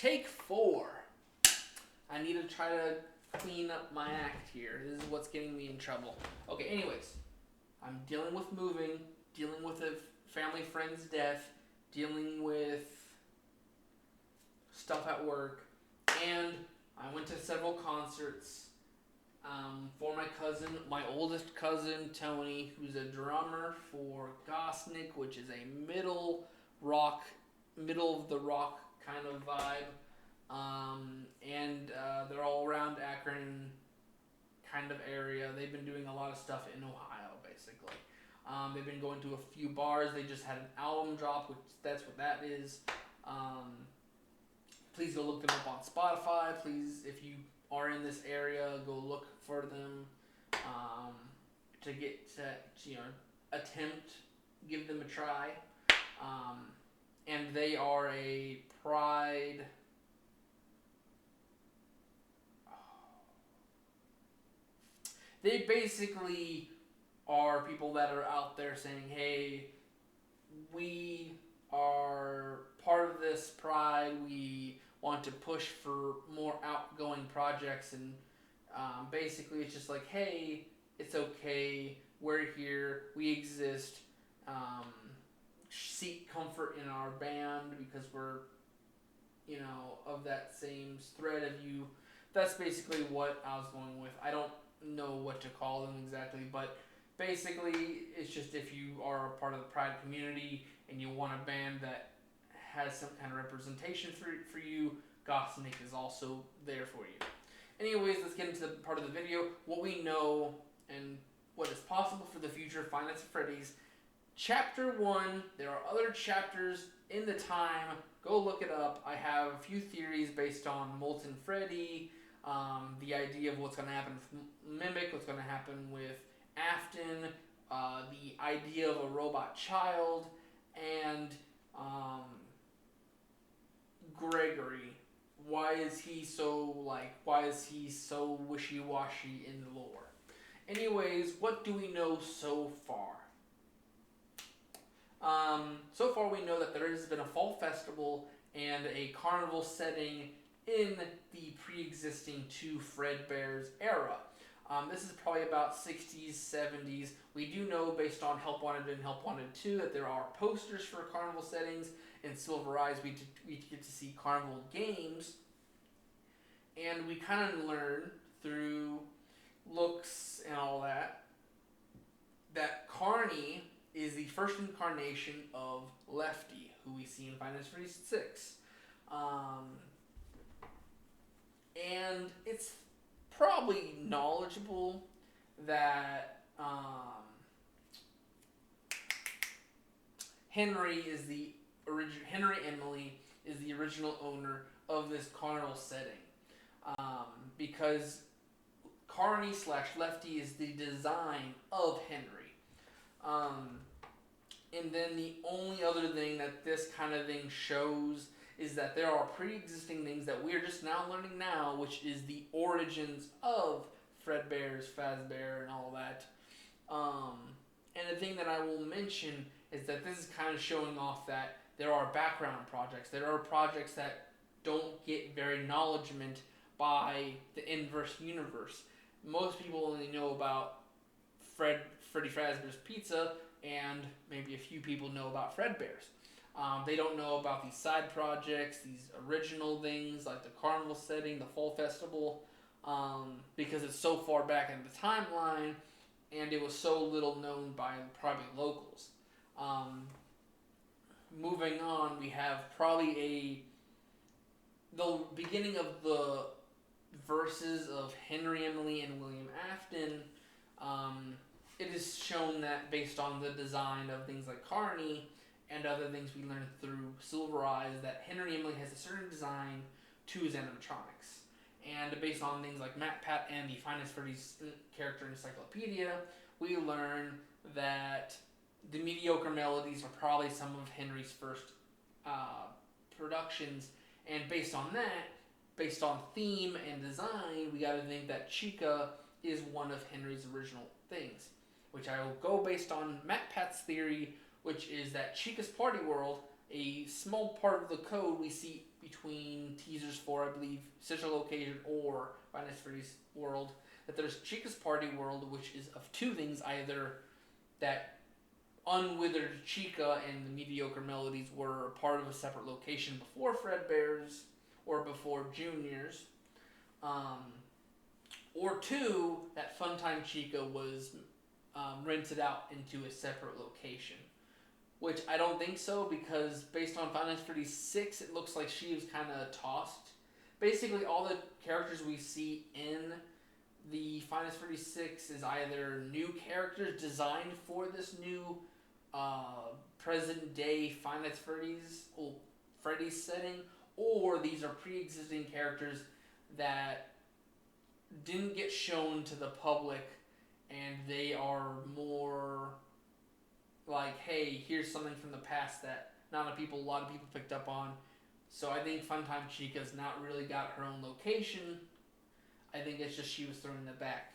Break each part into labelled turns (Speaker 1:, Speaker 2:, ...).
Speaker 1: Take 4. I need to try to clean up my act here. This is what's getting me in trouble. Okay, anyways. I'm dealing with moving, dealing with a family friend's death, dealing with stuff at work, and I went to several concerts for my cousin, my oldest cousin, Tony, who's a drummer for Gosnick, which is a middle of the rock kind of vibe. And they're all around Akron kind of area. They've been doing a lot of stuff in Ohio, basically. They've been going to a few bars. They just had an album drop, which that's what that is. Please go look them up on Spotify. Please, if you are in this area, go look for them to get to attempt, give them a try. And they are a Pride. They basically are people that are out there saying, hey, we are part of this Pride. We want to push for more outgoing projects. And basically it's just like, hey, it's okay. We're here. We exist. Seek comfort in our band because we're, of that same thread of you. That's basically what I was going with. I don't know what to call them exactly, but basically it's just if you are a part of the Pride community and you want a band that has some kind of representation for you, Gosnick is also there for you. Anyways, let's get into the part of the video, what we know and what is possible for the future of Five Nights at Freddy's. Chapter 1, there are other chapters in the time. Go look it up. I have a few theories based on Molten Freddy, the idea of what's going to happen with Mimic, what's going to happen with Afton, the idea of a robot child, and Gregory. Why is he so wishy-washy in the lore? Anyways, what do we know so far? So far we know that there has been a fall festival and a carnival setting in the pre-existing 2 Fredbear's era. This is probably about 60s, 70s. We do know based on Help Wanted and Help Wanted 2 that there are posters for carnival settings. In Silver Eyes we get to see carnival games. And we kind of learn through looks and all that Carney is the first incarnation of Lefty, who we see in Five Nights at Freddy's 6. And it's probably knowledgeable that Henry Emily is the original owner of this carnival setting. Because Carney / Lefty is the design of Henry. And then the only other thing that this kind of thing shows is that there are pre-existing things that we're just now learning now, which is the origins of Fredbear's, Fazbear, and all that. And the thing that I will mention is that this is kind of showing off that there are background projects. There are projects that don't get very acknowledgement by the inverse universe. Most people only know about Freddy Fazbear's Pizza, and maybe a few people know about Fredbear's. They don't know about these side projects, these original things like the carnival setting, the fall festival, because it's so far back in the timeline, and it was so little known by probably locals. Moving on, we have probably the beginning of the verses of Henry Emily and William Afton. It is shown that based on the design of things like Carney and other things we learned through Silver Eyes, that Henry Emily has a certain design to his animatronics. And based on things like Matt Pat and the Five Nights at Freddy's character encyclopedia, we learn that the mediocre melodies are probably some of Henry's first productions. And based on that, based on theme and design, we gotta think that Chica is one of Henry's original things, which I will go based on Matt Pat's theory, which is that Chica's Party World a small part of the code we see between teasers for, I believe, Central Location or Five Nights at Freddy's World, that there's Chica's Party World, which is of two things: either that unwithered Chica and the mediocre melodies were part of a separate location before Fredbear's or before Junior's, um, or two, that Funtime Chica was rented out into a separate location. Which I don't think so, because based on Five Nights at Freddy's 6, it looks like she was kind of tossed. Basically, all the characters we see in the Five Nights at Freddy's 6 is either new characters designed for this new present day Five Nights at Freddy's setting, or these are pre-existing characters that didn't get shown to the public, and they are more like, hey, here's something from the past that a lot of people picked up on. So I think Funtime Chica's not really got her own location. I think it's just she was thrown in the back.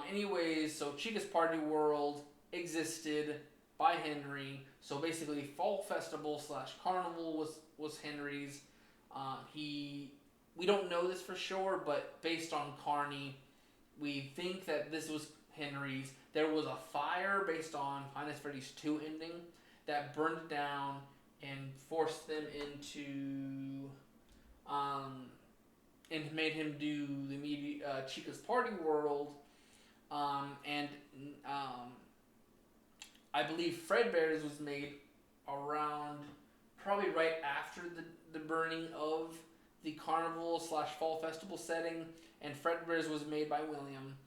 Speaker 1: Anyways, so Chica's Party World existed by Henry. So basically, Fall Festival / Carnival was Henry's. We don't know this for sure, but based on Carney, we think that this was Henry's. There was a fire based on Five Nights at Freddy's 2 ending that burned it down and forced them into and made him do the Chica's Party World, and I believe Fredbear's was made around probably right after the burning of the Carnival / Fall Festival setting, and Fredbear's was made by William.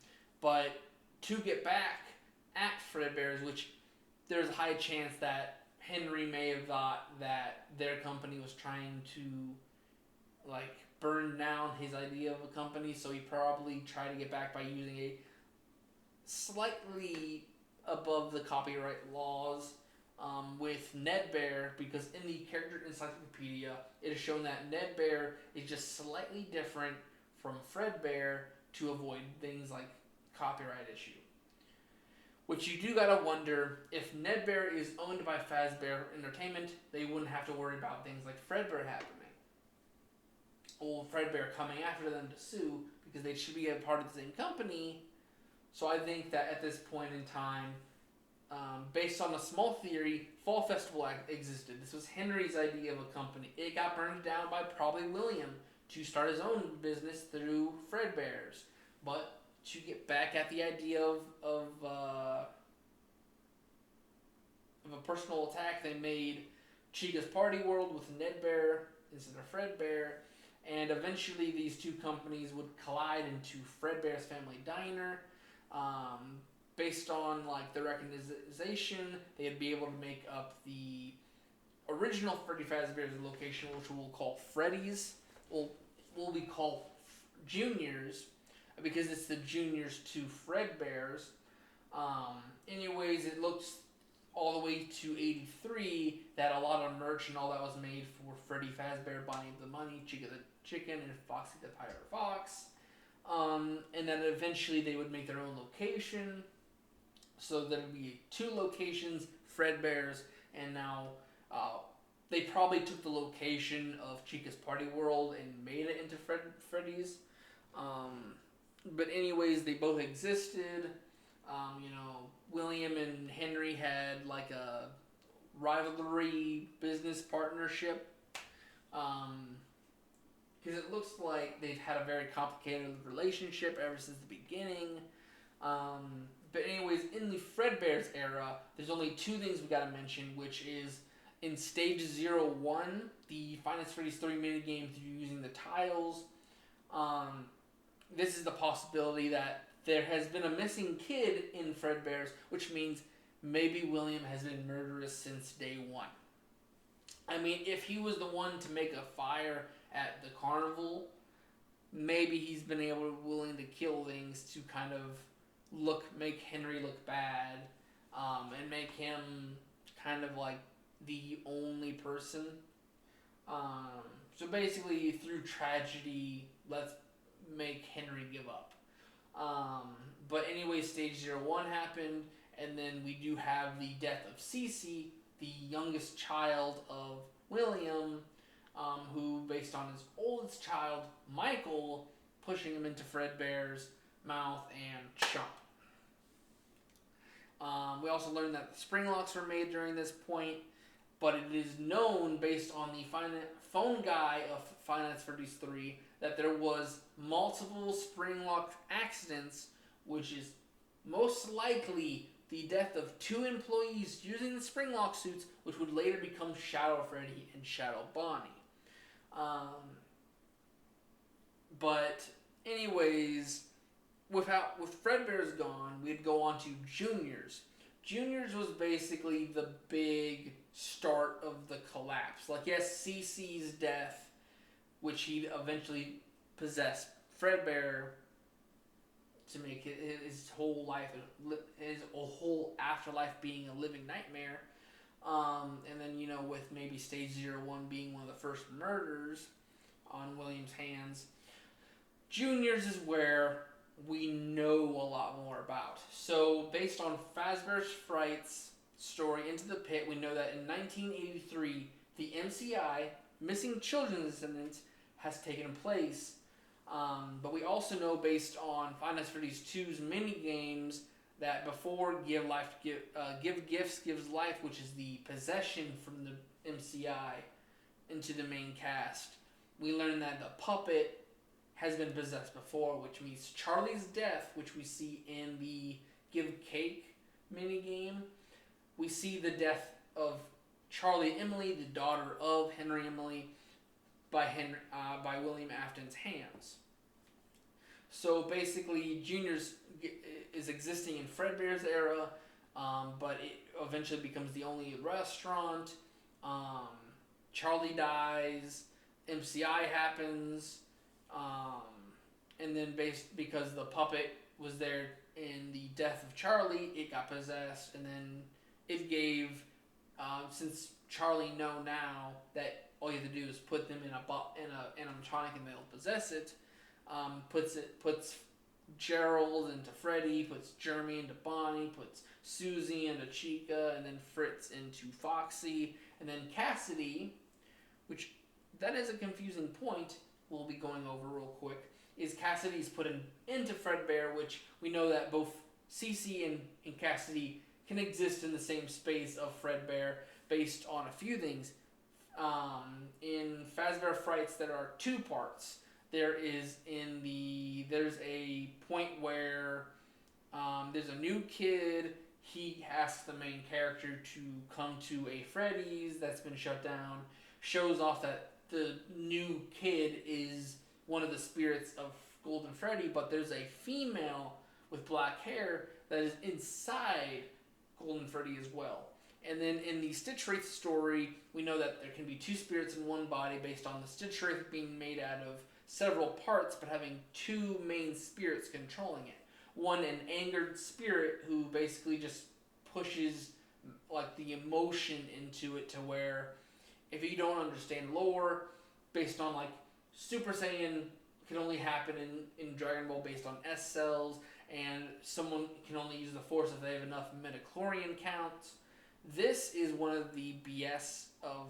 Speaker 1: But to get back at Fredbear's, which there's a high chance that Henry may have thought that their company was trying to like burn down his idea of a company, so he probably tried to get back by using a slightly above the copyright laws with Ned Bear, because in the character encyclopedia it is shown that Ned Bear is just slightly different from Fredbear to avoid things like copyright issue. Which you do gotta wonder, if Ned Bear is owned by Fazbear Entertainment, they wouldn't have to worry about things like Fredbear happening. Or Fredbear coming after them to sue, because they should be a part of the same company. So I think that at this point in time, based on a small theory, Fall Festival existed. This was Henry's idea of a company. It got burned down by probably William to start his own business through Fredbear's. But to get back at the idea of a personal attack, they made Chica's Party World with Ned Bear instead of Fredbear, and eventually these two companies would collide into Fredbear's Family Diner. Based on like the recognition, they'd be able to make up the original Freddy Fazbear's location, which we'll call Freddy's. Will be called Junior's, because it's the juniors to Fredbear's. Anyways, it looks all the way to 83 that a lot of merch and all that was made for Freddy Fazbear buying the money, Chica the Chicken, and Foxy the Pirate Fox. And then eventually they would make their own location. So there would be 2 locations, Fredbear's, and now they probably took the location of Chica's Party World and made it into Freddy's. But anyways, they both existed. William and Henry had like a rivalry business partnership. Because it looks like they've had a very complicated relationship ever since the beginning. But anyways, in the Fredbear's era, there's only 2 things we gotta mention, which is in Stage 01, the Five Nights at Freddy's 3 minigame through using the tiles. This is the possibility that there has been a missing kid in Fredbear's, which means maybe William has been murderous since day 1. I mean, if he was the one to make a fire at the carnival, maybe he's been willing to kill things to kind of make Henry look bad, and make him kind of like the only person. So basically, through tragedy, let's make Henry give up. But anyway, Stage 01 happened, and then we do have the death of Cece, the youngest child of William, who, based on his oldest child, Michael, pushing him into Fredbear's mouth and chomp. We also learned that the spring locks were made during this point, but it is known, based on the phone guy of Five Nights at Freddy's 3, that there was multiple spring lock accidents, which is most likely the death of 2 employees using the spring lock suits, which would later become Shadow Freddy and Shadow Bonnie. But anyways, with Fredbear's gone, we'd go on to Juniors. Juniors was basically the big start of the collapse. Like, yes, CC's death, which he eventually possessed Fredbear to make his whole life, his whole afterlife being a living nightmare. And then, with maybe Stage 01 being one of the first murders on William's hands, Juniors is where we know a lot more about. So, based on Fazbear's Fright's story, Into the Pit, we know that in 1983, the MCI, Missing Children Incident, has taken place. But we also know, based on Five Nights at Freddy's 2's mini-games, that before Give Gifts Gives Life, which is the possession from the MCI into the main cast, we learn that the puppet has been possessed before, which means Charlie's death, which we see in the Give Cake minigame. We see the death of Charlie Emily, the daughter of Henry Emily, by William Afton's hands. So basically, Juniors is existing in Fredbear's era, but it eventually becomes the only restaurant. Charlie dies, MCI happens, and then because the puppet was there in the death of Charlie, it got possessed, and then it gave, since Charlie know now that all you have to do is put them in an animatronic and they'll possess it, puts Gerald into Freddy, puts Jeremy into Bonnie, puts Susie into Chica, and then Fritz into Foxy, and then Cassidy, which that is a confusing point we'll be going over real quick, is Cassidy's put into Fredbear, which we know that both CC and Cassidy can exist in the same space of Fredbear based on a few things. In Fazbear Frights, there are 2 parts. There's a point where there's a new kid. He asks the main character to come to a Freddy's that's been shut down. Shows off that the new kid is one of the spirits of Golden Freddy, but there's a female with black hair that is inside Golden Freddy as well. And then in the Stitch Wraith story, we know that there can be 2 spirits in one body based on the Stitch Wraith being made out of several parts, but having 2 main spirits controlling it. One, an angered spirit who basically just pushes like the emotion into it, to where if you don't understand lore, based on like Super Saiyan can only happen in Dragon Ball based on S cells, and someone can only use the Force if they have enough midichlorian counts. This is one of the BS of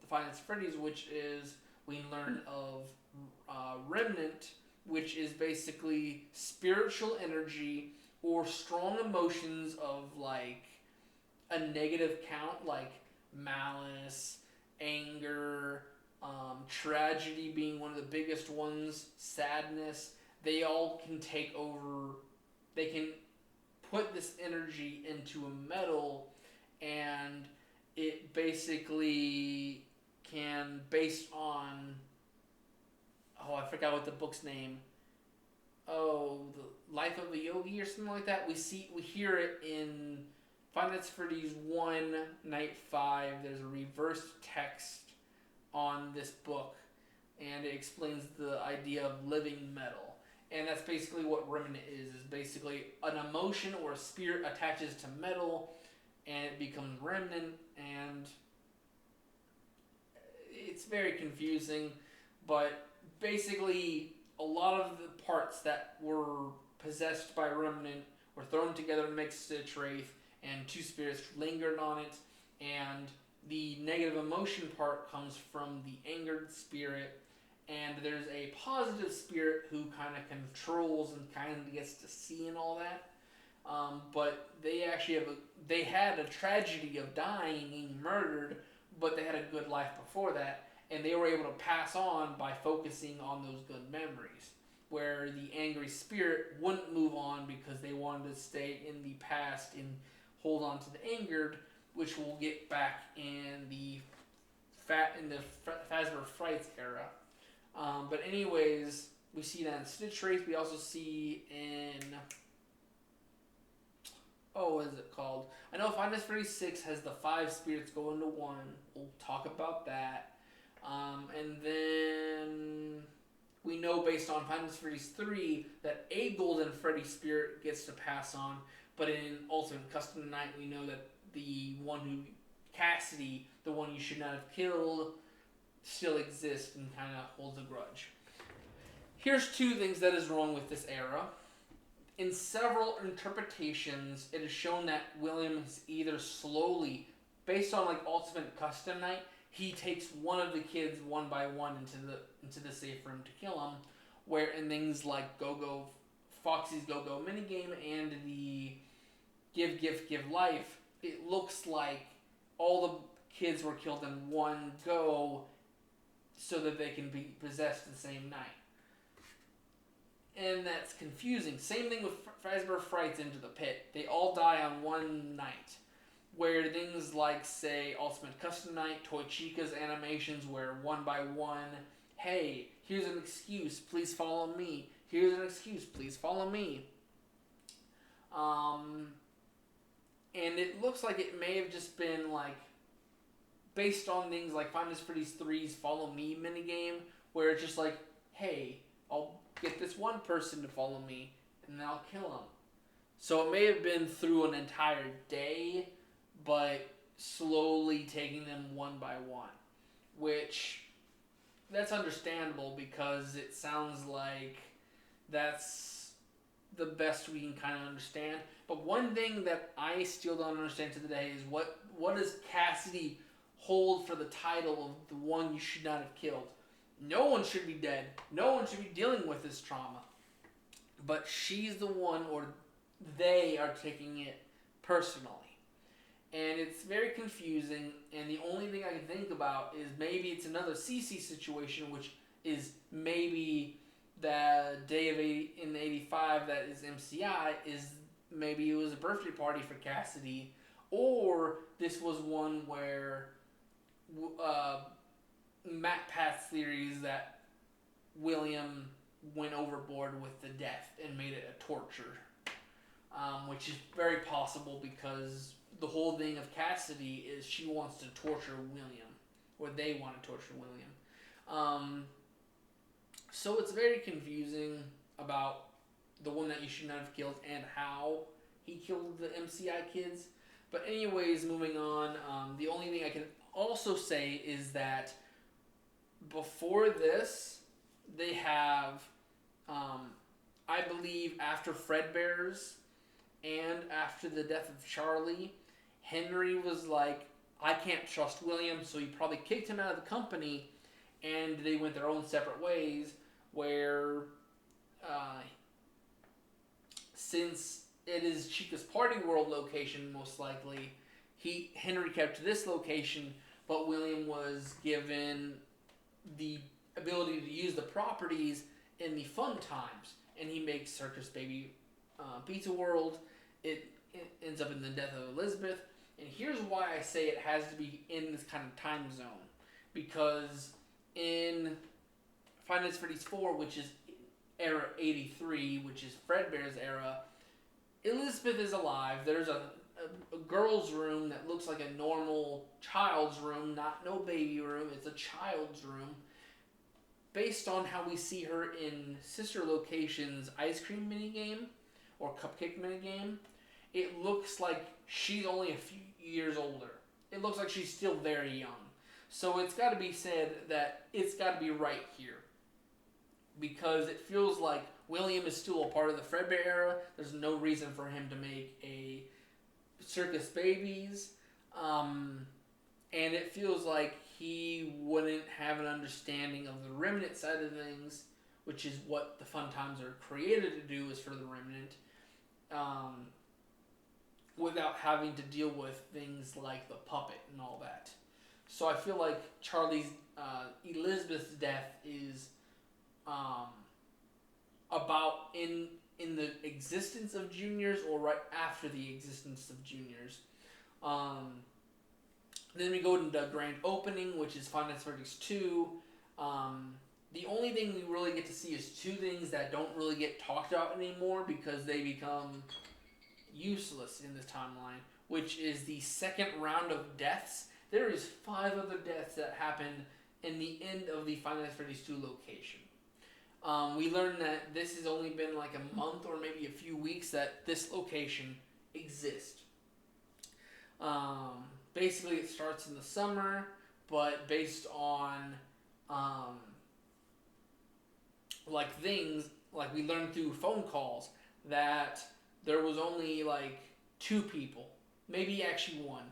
Speaker 1: the Five Nights at Freddy's, which is we learn of Remnant, which is basically spiritual energy or strong emotions of like a negative count, like malice, anger, tragedy being one of the biggest ones, sadness. They all can take over. They can put this energy into a metal, and it basically can, based on, I forgot what the book's name. The Life of a Yogi or something like that. We hear it in Five Nights at Freddy's 1 Night 5. There's a reverse text on this book, and it explains the idea of living metal. And that's basically what Remnant is basically an emotion or a spirit attaches to metal, and it becomes Remnant, and it's very confusing, but basically a lot of the parts that were possessed by Remnant were thrown together, mixed Stitch Wraith, and 2 spirits lingered on it, And the negative emotion part comes from the angered spirit, and there's a positive spirit who kind of controls and kind of gets to see and all that. But they actually they had a tragedy of dying, being murdered, but they had a good life before that, and they were able to pass on by focusing on those good memories. Where the angry spirit wouldn't move on because they wanted to stay in the past and hold on to the angered, which we'll get back in the Fazbear Frights era. But anyways, we see that in Stitch Race. We also see in what is it called? I know Five Nights at Freddy's 6 has the 5 spirits go into 1. We'll talk about that. And then we know based on Five Nights at Freddy's 3 that a Golden Freddy spirit gets to pass on. But in Ultimate Custom Night, we know that the one who, Cassidy, the one you should not have killed, still exists and kind of holds a grudge. Here's 2 things that is wrong with this era. In several interpretations, it is shown that William is either slowly, based on like Ultimate Custom Night, he takes one of the kids one by one into the safe room to kill him. Where in things like Foxy's Go-Go minigame and the Give Gift Give Life, it looks like all the kids were killed in one go, so that they can be possessed the same night. And that's confusing. Same thing with Fazbear Frights Into the Pit. They all die on one night. Where things like, say, Ultimate Custom Night, Toy Chica's animations, where one by one, hey, here's an excuse, please follow me. Here's an excuse, please follow me. And it looks like it may have just been like based on things like Five Nights at Freddy's 3's Follow Me minigame, where it's just like, hey, I'll get this one person to follow me, and then I'll kill him. So it may have been through an entire day, but slowly taking them one by one. Which, that's understandable because it sounds like that's the best we can kind of understand. But one thing that I still don't understand to today is what does Cassidy hold for the title of the one you should not have killed? No one should be dead. No one should be dealing with this trauma. But she's the one, or they are taking it personally. And it's very confusing, and the only thing I can think about is maybe it's another CC situation, which is maybe the day of in 85 that is MCI, is maybe it was a birthday party for Cassidy, or this was one where Matt Pat's theory is that William went overboard with the death and made it a torture, which is very possible because the whole thing of Cassidy is she wants to torture William, or they want to torture William. So it's very confusing about the one that you should not have killed and how he killed the MCI kids. But anyways, moving on, the only thing I can also say is that before this, they have, I believe after Fredbear's and after the death of Charlie, Henry was like, I can't trust William, so he probably kicked him out of the company, and they went their own separate ways, where since it is Chica's Party World location, most likely, Henry kept this location, but William was given the ability to use the properties in the fun times, and he makes Circus Baby Pizza World. It ends up in the death of Elizabeth, and here's why I say it has to be in this kind of time zone, because in Five Nights at Freddy's 4, which is era 83, which is Fredbear's era, Elizabeth is alive. There's a girl's room that looks like a normal child's room, no baby room. It's a child's room. Based on how we see her in Sister Location's ice cream minigame or cupcake minigame, it looks like she's only a few years older. It looks like she's still very young. So it's got to be said that it's got to be right here, because it feels like William is still a part of the Fredbear era. There's no reason for him to make a Circus Babies. And it feels like he wouldn't have an understanding of the remnant side of things, which is what the fun times are created to do, is for the remnant, um, without having to deal with things like the puppet and all that. So I feel like Elizabeth's death is um, about in the existence of juniors or right after the existence of juniors. Um, then we go into the grand opening, which is Five Nights at Freddy's 2. The only thing we really get to see is two things that don't really get talked about anymore because they become useless in this timeline, which is the second round of deaths. There is 5 other deaths that happen in the end of the Five Nights at Freddy's 2 location. We learned that this has only been like a month or maybe a few weeks that this location exists. Basically, it starts in the summer, but based on like things like we learned through phone calls that there was only like 2 people, maybe actually 1,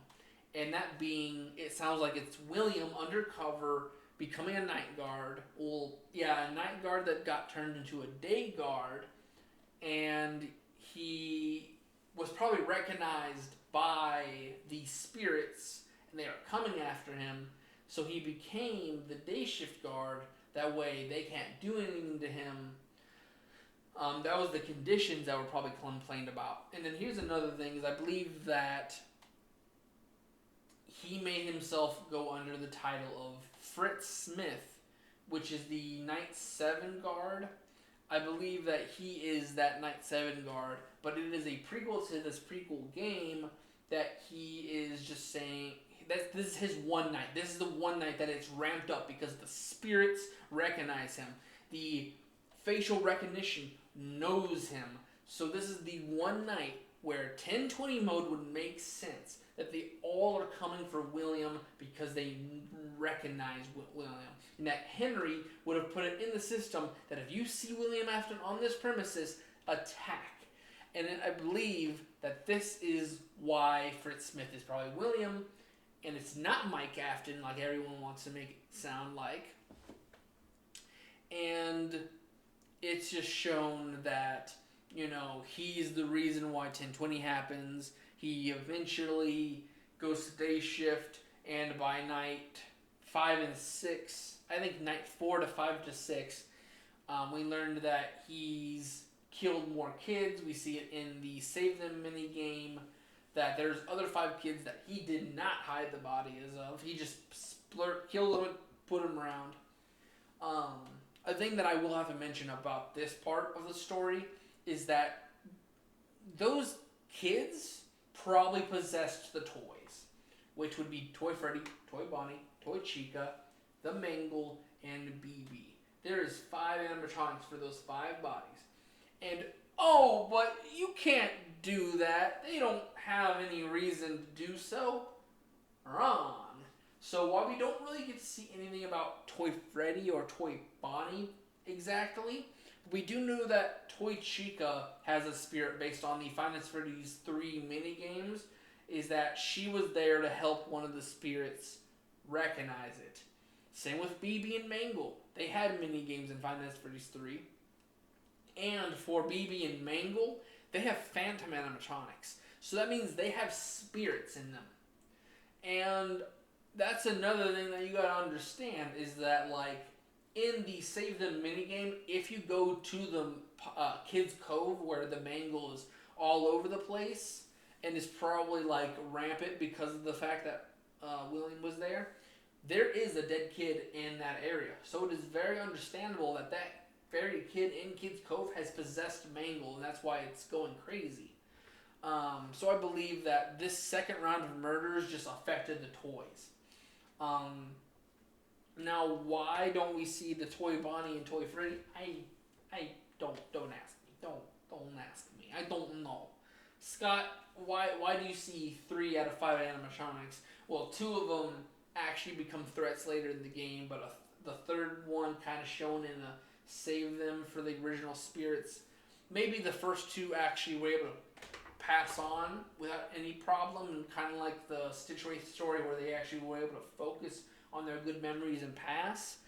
Speaker 1: and that being, it sounds like it's William undercover becoming a night guard. Well, yeah, a night guard that got turned into a day guard, and he was probably recognized by the spirits, and they are coming after him. So he became the day shift guard. That way, they can't do anything to him. That was the conditions that were probably complained about. And then here's another thing: is I believe that he made himself go under the title of Fritz Smith, which is the Night 7 guard. I believe that he is that Night 7 guard, but it is a prequel to this prequel game that he is just saying that this is his one night. This is the one night that it's ramped up because the spirits recognize him. The facial recognition knows him. So this is the one night where 1020 mode would make sense. That they all are coming for William because they recognize William. And that Henry would have put it in the system that if you see William Afton on this premises, attack. And I believe that this is why Fritz Smith is probably William, and it's not Mike Afton like everyone wants to make it sound like. And it's just shown that, you know, he's the reason why 1020 happens. He eventually goes to day shift, and by night 5 and 6, I think night 4 to 5 to 6, we learned that he's killed more kids. We see it in the Save Them mini game, that there's other 5 kids that he did not hide the bodies of. He just killed them, put them around. A thing that I will have to mention about this part of the story is that those kids probably possessed the toys, which would be Toy Freddy, Toy Bonnie, Toy Chica, the Mangle, and BB. There is 5 animatronics for those 5 bodies. And, oh, but you can't do that. They don't have any reason to do so. Wrong. So while we don't really get to see anything about Toy Freddy or Toy Bonnie exactly, we do know that Toy Chica has a spirit based on the Five Nights at Freddy's 3 minigames, is that she was there to help one of the spirits recognize it. Same with BB and Mangle. They had minigames in Five Nights at Freddy's 3. And for BB and Mangle, they have phantom animatronics. So that means they have spirits in them. And that's another thing that you gotta understand, is that, like, in the Save Them minigame, if you go to the Kids Cove where the Mangle is all over the place and is probably like rampant because of the fact that William was there, there is a dead kid in that area. So it is very understandable that that very kid in Kids Cove has possessed Mangle, and that's why it's going crazy. So I believe that this second round of murders just affected the toys. Now, why don't we see the Toy Bonnie and Toy Freddy? I don't ask me. Don't ask me. I don't know. Scott, why do you see 3 out of 5 animatronics? Well, 2 of them actually become threats later in the game, but the third one kind of shown in a Save Them for the original spirits. Maybe the first 2 actually were able to pass on without any problem, and kind of like the Stitch Wraith story where they actually were able to focus on their good memories and pass,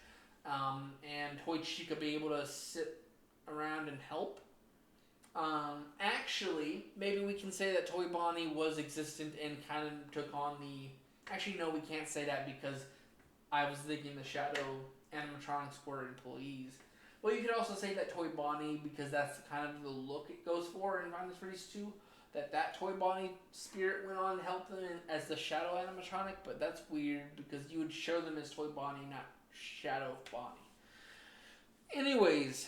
Speaker 1: and Toy Chica be able to sit around and help. Actually, maybe we can say that Toy Bonnie was existent and kind of took on the. Actually, no, we can't say that because I was thinking the Shadow animatronics were employees. Well, you could also say that Toy Bonnie, because that's kind of the look it goes for in Final Fantasy 2, that Toy Bonnie spirit went on and helped them as the Shadow animatronic, but that's weird because you would show them as Toy Bonnie, not Shadow Bonnie. Anyways,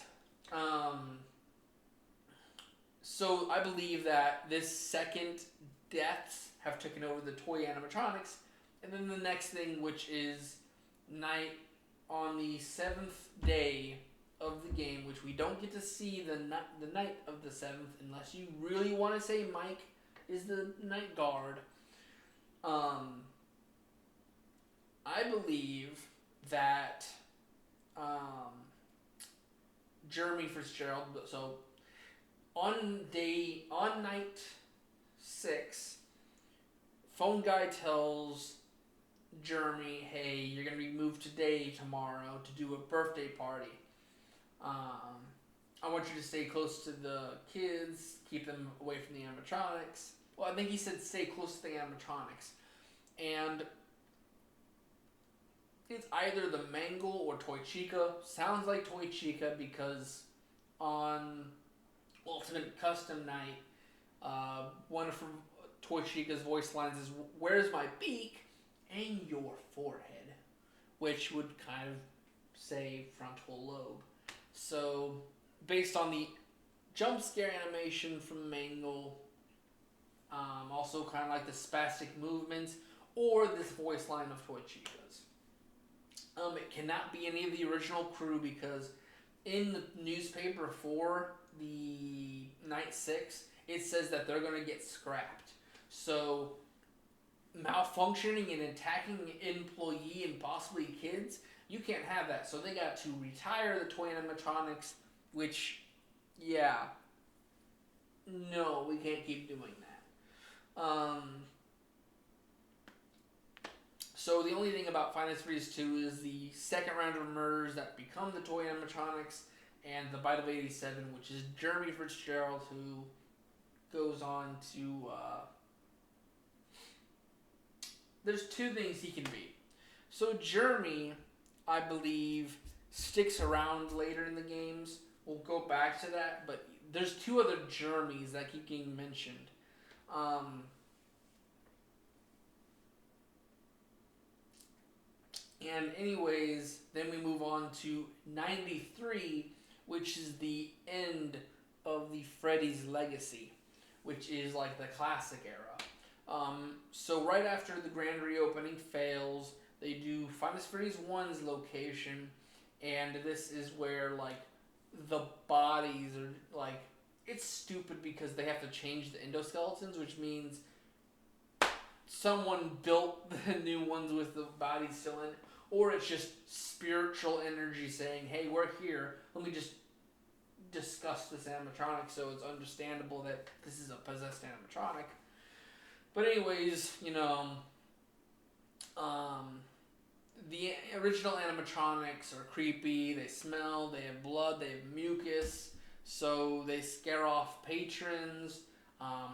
Speaker 1: so I believe that this second deaths have taken over the toy animatronics, and then the next thing, which is night on the 7th day of the game, which we don't get to see the night of the 7th unless you really want to say Mike is the night guard. I believe that Jeremy Fitzgerald. So on night 6, phone guy tells Jeremy, "Hey, you're gonna be moved today, tomorrow, to do a birthday party. I want you to stay close to the kids, keep them away from the animatronics." Well, I think he said stay close to the animatronics. And it's either the Mangle or Toy Chica. Sounds like Toy Chica because on Ultimate Custom Night, one of Toy Chica's voice lines is, "Where's my beak and your forehead?" Which would kind of say frontal lobe. So, based on the jump scare animation from Mangle, also kind of like the spastic movements, or this voice line of Toy Chica's. It cannot be any of the original crew because in the newspaper for the Night 6, it says that they're going to get scrapped. So, malfunctioning and attacking an employee and possibly kids, you can't have that. So they got to retire the toy animatronics, which, yeah, no, we can't keep doing that. So the only thing about Final Fantasy 2 is the second round of murders that become the toy animatronics, and the Bite of 87, which is Jeremy Fitzgerald, who goes on to... there's two things he can be. So Jeremy, I believe, sticks around later in the games. We'll go back to that, but there's two other Jeremys that keep getting mentioned. And anyways, then we move on to 93, which is the end of the Freddy's Legacy, which is like the classic era. So right after the grand reopening fails, they do Final Fantasy 1's location, and this is where like the bodies are like, it's stupid because they have to change the endoskeletons, which means someone built the new ones with the bodies still in, or it's just spiritual energy saying, "Hey, we're here. Let me just discuss this animatronic so it's understandable that this is a possessed animatronic." But anyways, the original animatronics are creepy. They smell. They have blood. They have mucus. So they scare off patrons.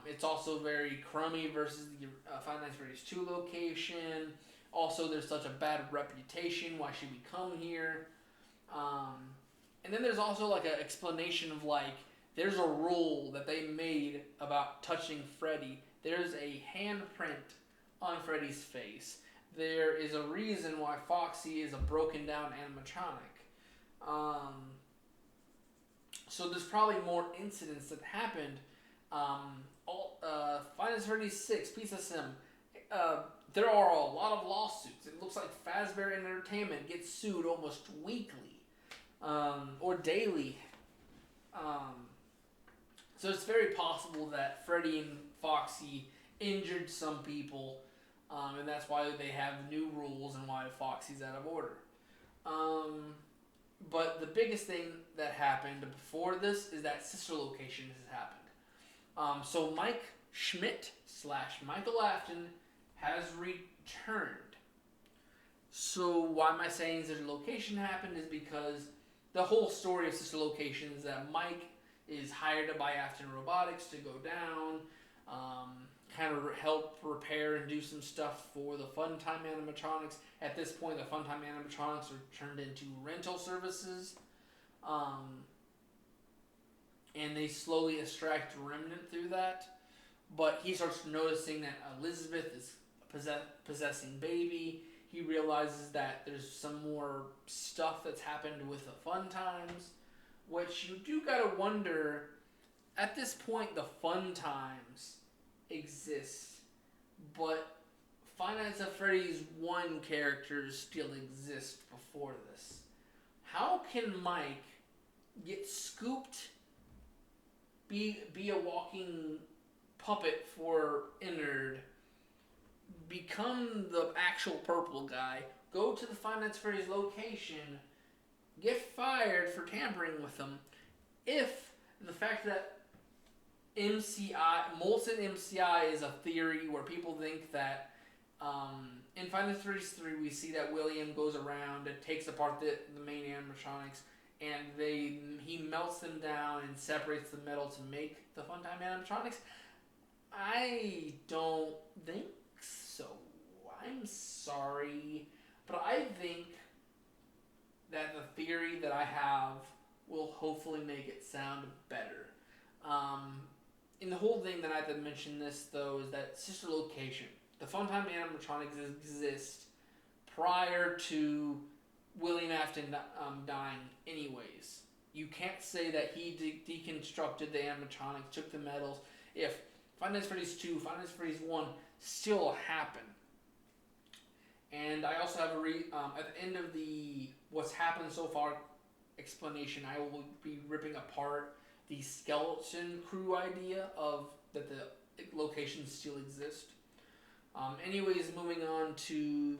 Speaker 1: It's also very crummy versus the Final Fantasy 2 location. Also, there's such a bad reputation. Why should we come here? And then there's also like an explanation of like, there's a rule that they made about touching Freddy. There's a handprint on Freddy's face. There is a reason why Foxy is a broken down animatronic. So there's probably more incidents that happened. Final Fantasy 6, Piece of Sim. There are a lot of lawsuits. It looks like Fazbear Entertainment gets sued almost weekly or daily. So it's very possible that Freddy and Foxy injured some people, and that's why they have new rules and why Foxy's out of order. But the biggest thing that happened before this is that sister location has happened. So Mike Schmidt / Michael Afton has returned. So why am I saying Sister Location happened is because the whole story of Sister Location is that Mike is hired by Afton Robotics to go down, kind of help repair and do some stuff for the Funtime animatronics. At this point, the Funtime animatronics are turned into rental services, and they slowly extract Remnant through that. But he starts noticing that Elizabeth is possessing baby. He realizes that there's some more stuff that's happened with the Fun Times, which you do gotta wonder, at this point the Fun Times exist, but Five Nights at Freddy's 1 characters still exist before this. How can Mike get scooped, be a walking puppet for Innard, become the actual purple guy, go to the Five Nights at Freddy's location, get fired for tampering with them, if the fact that Molten MCI is a theory where people think that in Five Nights at Freddy's 3 we see that William goes around and takes apart the main animatronics, and he melts them down and separates the metal to make the Funtime animatronics. I don't think so. I'm sorry. But I think that the theory that I have will hopefully make it sound better. In the whole thing that I have to mention this, though, is that Sister Location. The Funtime animatronics exist prior to William Afton dying anyways. You can't say that he deconstructed the animatronics, took the metals, if Five Nights at Freddy's 2, Five Nights at Freddy's 1 still happen. And I also have at the end of the what's happened so far explanation, I will be ripping apart the skeleton crew idea of that the locations still exist. Anyways, moving on to,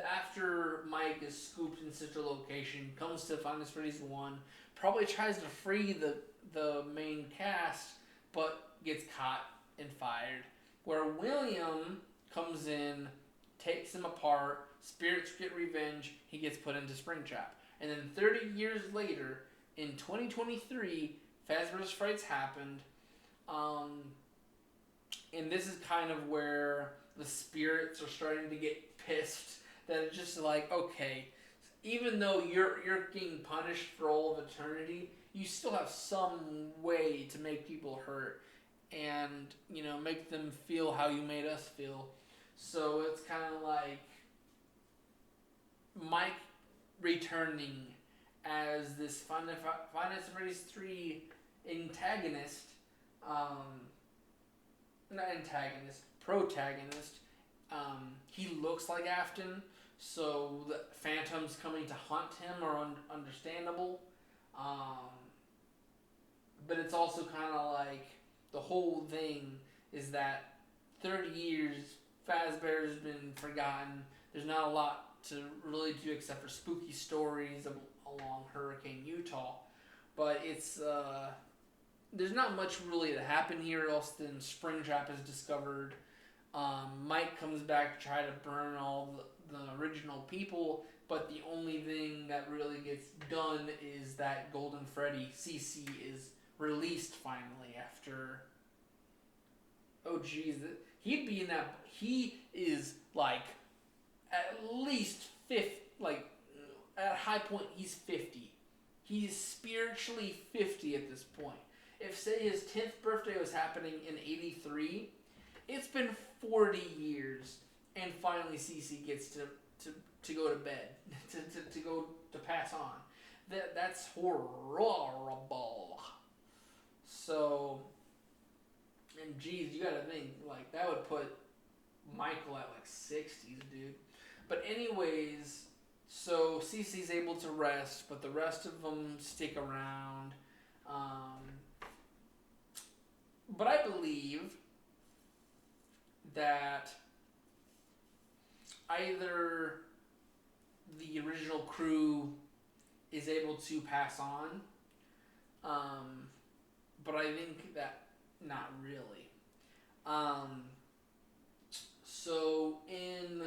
Speaker 1: after Mike is scooped in Sister Location, comes to Five Nights at Freddy's 1, probably tries to free the main cast, but gets caught and fired. Where William comes in, takes him apart, spirits get revenge, he gets put into Springtrap. And then 30 years later, in 2023, Fazbear's Frights happened, and this is kind of where the spirits are starting to get pissed, that it's just like, okay, even though you're getting punished for all of eternity, you still have some way to make people hurt and, make them feel how you made us feel. So it's kind of like Mike returning as this Five Nights at Freddy's 3 antagonist, not antagonist, protagonist. He looks like Afton, so the phantoms coming to hunt him are understandable. But it's also kind of like the whole thing is that 30 years, Fazbear's been forgotten. There's not a lot to really do except for spooky stories along Hurricane Utah. But it's there's not much really to happen here else than Springtrap is discovered. Mike comes back to try to burn all the original people, but the only thing that really gets done is that Golden Freddy, CC, is released finally after... Oh, jeez. He'd be in that... He is, like, at least 50... Like, at a high point, he's 50. He's spiritually 50 at this point. If, say, his 10th birthday was happening in 83, it's been 40 years, and finally CC gets to go to bed, to go to pass on. That's horrible. So, and geez, you gotta think, like, that would put Michael at, like, 60s, dude. But anyways, so CC's able to rest, but the rest of them stick around. But I believe that either the original crew is able to pass on, but I think that not really. Um, so in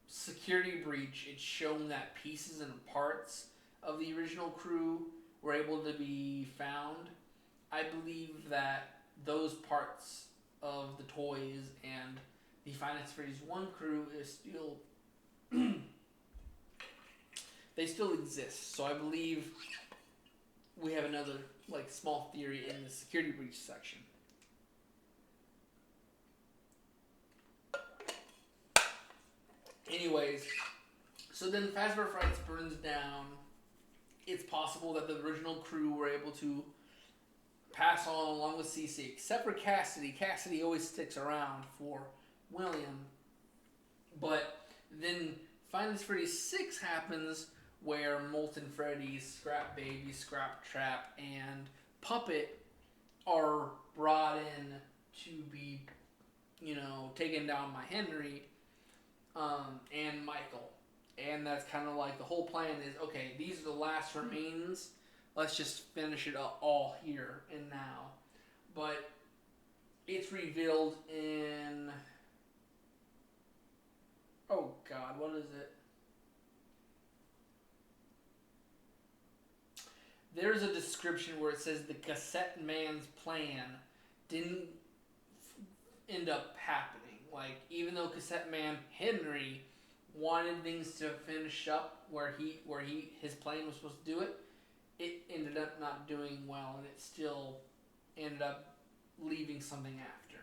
Speaker 1: Security Breach, it's shown that pieces and parts of the original crew were able to be found. I believe that those parts of the toys and the Finance Freddy's 1 crew is still they still exist. So I believe we have another like small theory in the Security Breach section. Anyways, so then Fazbear Frights burns down. It's possible that the original crew were able to pass on along with CC, except for Cassidy. Cassidy always sticks around for William. But then Finally Freddy 6 happens where Molten Freddy, Scrap Baby, Scrap Trap, and Puppet are brought in to be, taken down by Henry and Michael. And that's kind of like the whole plan is, okay, these are the last remains. Let's just finish it up all here and now. But it's revealed in... Oh, God, what is it? There's a description where it says the Cassette Man's plan didn't end up happening. Like, even though Cassette Man Henry wanted things to finish up where his plan was supposed to do it, it ended up not doing well, and it still ended up leaving something after.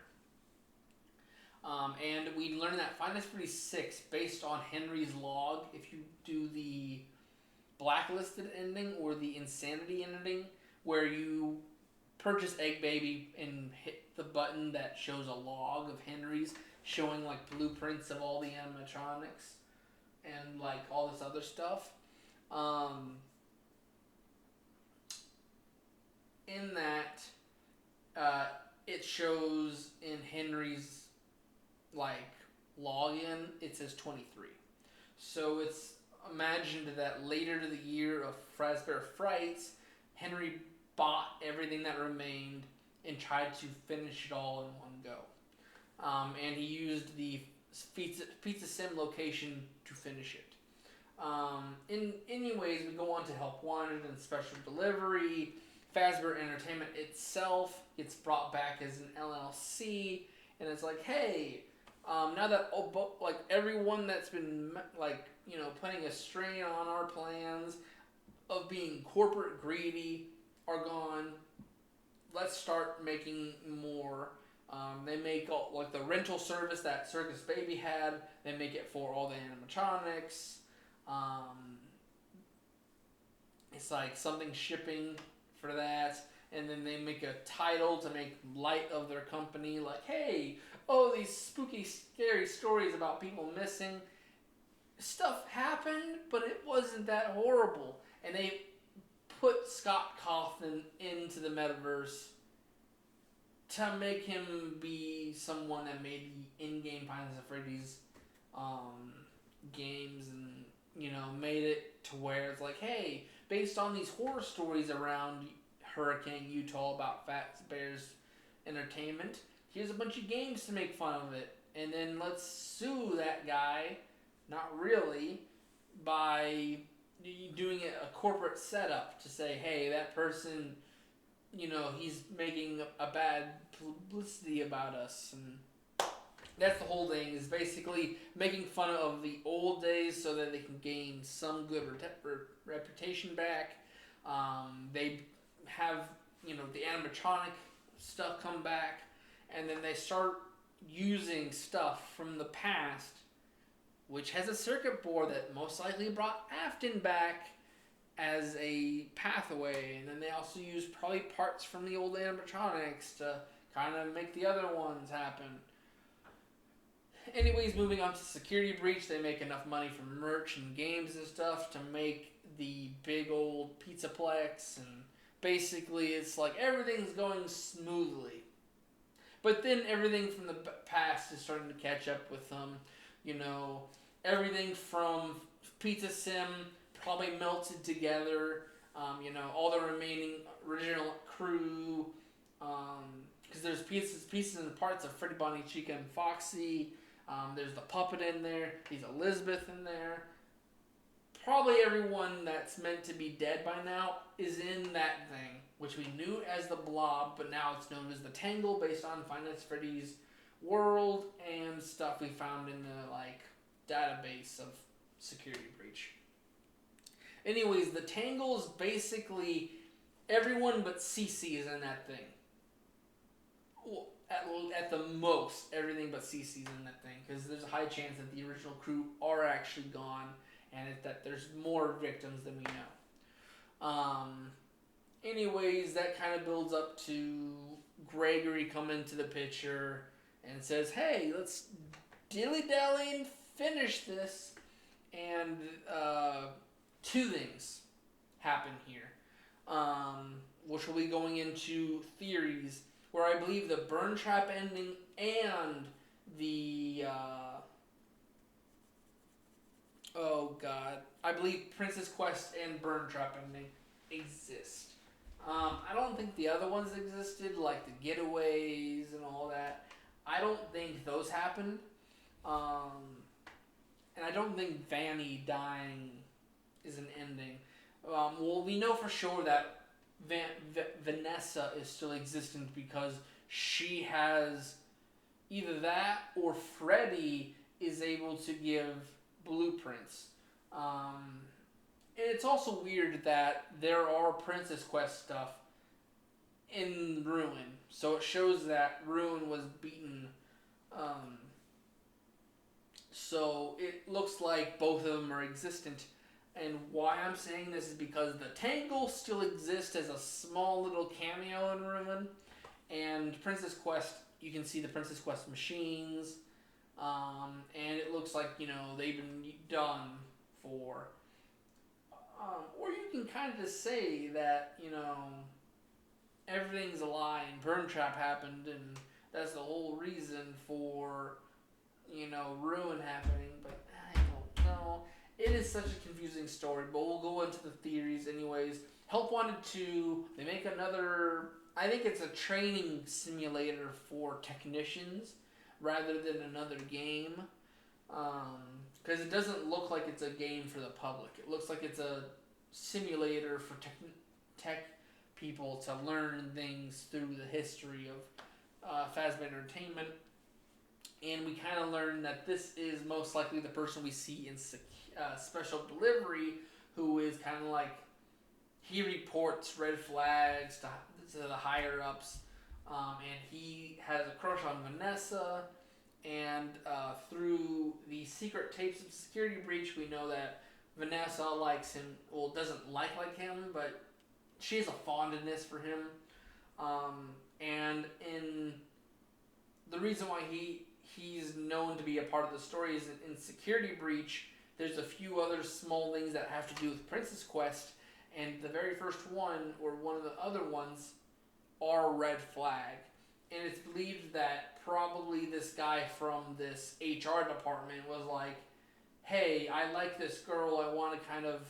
Speaker 1: And we learned that Five Nights at Freddy's 6, based on Henry's log, if you do the blacklisted ending or the insanity ending, where you purchase Egg Baby and hit the button that shows a log of Henry's, showing like blueprints of all the animatronics and like all this other stuff. In that, it shows in Henry's like login, it says 23. So it's imagined that later to the year of Fazbear Frights, Henry bought everything that remained and tried to finish it all in one go. And he used the Pizza Sim location to finish it. Anyways, we go on to Help Wanted and Special Delivery. Fazbear Entertainment itself gets brought back as an LLC, and it's like, hey, now that like everyone that's been like putting a strain on our plans of being corporate greedy are gone, let's start making more. They make all, like the rental service that Circus Baby had, they make it for all the animatronics. It's like something shipping for that, and then they make a title to make light of their company, like, hey, these spooky, scary stories about people missing. Stuff happened, but it wasn't that horrible. And they put Scott Cawthon into the metaverse to make him be someone that made the in-game Five Nights at Freddy's games, and made it to where it's like, hey, based on these horror stories around Hurricane Utah about Fazbear's Entertainment, here's a bunch of games to make fun of it, and then let's sue that guy, not really, by doing a corporate setup to say, hey, that person, he's making a bad publicity about us. And that's the whole thing, is basically making fun of the old days so that they can gain some good reputation back. They have, the animatronic stuff come back, and then they start using stuff from the past, which has a circuit board that most likely brought Afton back as a pathway, and then they also use probably parts from the old animatronics to kind of make the other ones happen. Anyways, moving on to Security Breach, they make enough money from merch and games and stuff to make the big old Pizzaplex, and basically it's like everything's going smoothly. But then everything from the past is starting to catch up with them. Everything from Pizza Sim probably melted together. All the remaining original crew because there's pieces and parts of Freddy, Bonnie, Chica, and Foxy. There's the puppet in there. There's Elizabeth in there. Probably everyone that's meant to be dead by now is in that thing, which we knew as the Blob, but now it's known as the Tangle, based on Five Nights at Freddy's world and stuff we found in the database of Security Breach. Anyways, the Tangle is basically everyone but Cece is in that thing. Well, at the most, everything but Cece's in that thing, because there's a high chance that the original crew are actually gone, and that there's more victims than we know. Anyways, that kind of builds up to Gregory coming into the picture and says, "Hey, let's dilly-dally and finish this." And two things happen here, which will be going into theories, where I believe the Burn Trap ending and the I believe Princess Quest and Burn Trap ending exist. I don't think the other ones existed, like the Getaways and all that. I don't think those happened. And I don't think Vanny dying is an ending. Well, we know for sure that Vanessa is still existent because she has either that or Freddy is able to give blueprints. And it's also weird that there are Princess Quest stuff in Ruin. So it shows that Ruin was beaten. So it looks like both of them are existent. And why I'm saying this is because the Tangle still exists as a small little cameo in Ruin. And Princess Quest, you can see the Princess Quest machines. And it looks like, they've been done for. Or you can kind of just say that, everything's a lie and Burn Trap happened and that's the whole reason for, Ruin happening. But I don't know. It is such a confusing story, but we'll go into the theories anyways. Help Wanted 2, they make another, I think it's a training simulator for technicians rather than another game. Because it doesn't look like it's a game for the public. It looks like it's a simulator for tech people to learn things through the history of Fazbear Entertainment. And we kind of learn that this is most likely the person we see in Special Delivery, who is kind of like, he reports red flags to the higher-ups, and he has a crush on Vanessa. And through the secret tapes of Security Breach, we know that Vanessa likes him. Well, doesn't like him, but she has a fondness for him. And in the reason why he's known to be a part of the story is in Security Breach, there's a few other small things that have to do with Princess Quest. And the very first one, or one of the other ones, are red flag. And it's believed that probably this guy from this HR department was like, hey, I like this girl, I want to kind of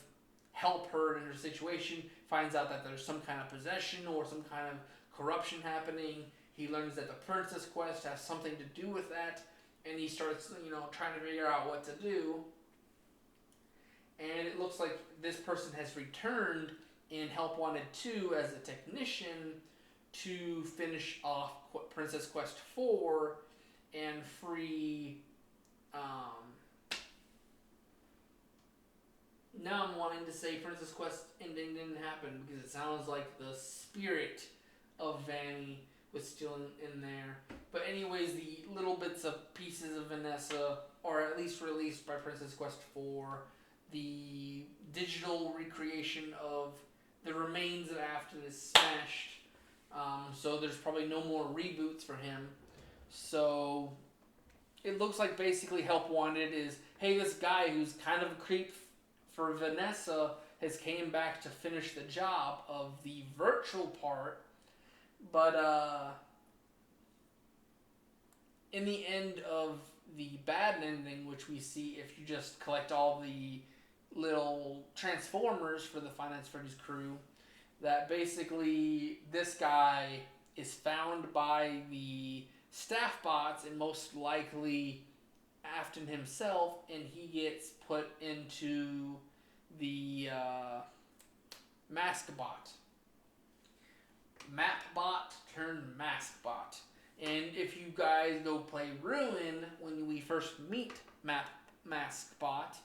Speaker 1: help her in her situation, finds out that there's some kind of possession or some kind of corruption happening. He learns that the Princess Quest has something to do with that, and he starts, trying to figure out what to do. And it looks like this person has returned in Help Wanted 2 as a technician to finish off Princess Quest 4 and free. Now I'm wanting to say Princess Quest ending didn't happen because it sounds like the spirit of Vanny was still in there. But anyways, the little bits of pieces of Vanessa are at least released by Princess Quest 4. The digital recreation of the remains of Afton is smashed. So there's probably no more reboots for him. So it looks like basically Help Wanted is, hey, this guy who's kind of a creep for Vanessa has came back to finish the job of the virtual part. But in the end of the bad ending, which we see if you just collect all the little Transformers for the Five Nights at Freddy's crew, that basically this guy is found by the staff bots and most likely Afton himself, and he gets put into the mask bot. Map bot turned mask bot. And if you guys go play Ruin, when we first meet mask bot,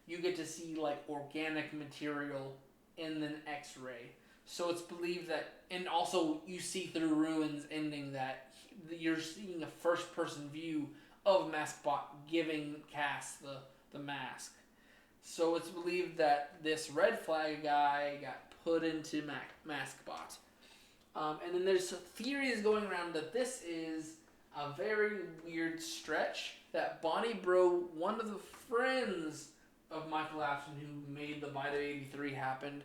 Speaker 1: you get to see like organic material in an X-ray. So it's believed that, and also you see through Ruin's ending that you're seeing a first-person view of Maskbot giving Cass the mask. So it's believed that this red flag guy got put into Maskbot. And then there's theories going around that this is a very weird stretch that Bonnie Bro, one of the friends of Michael Afton who made the Bite of 83 happen,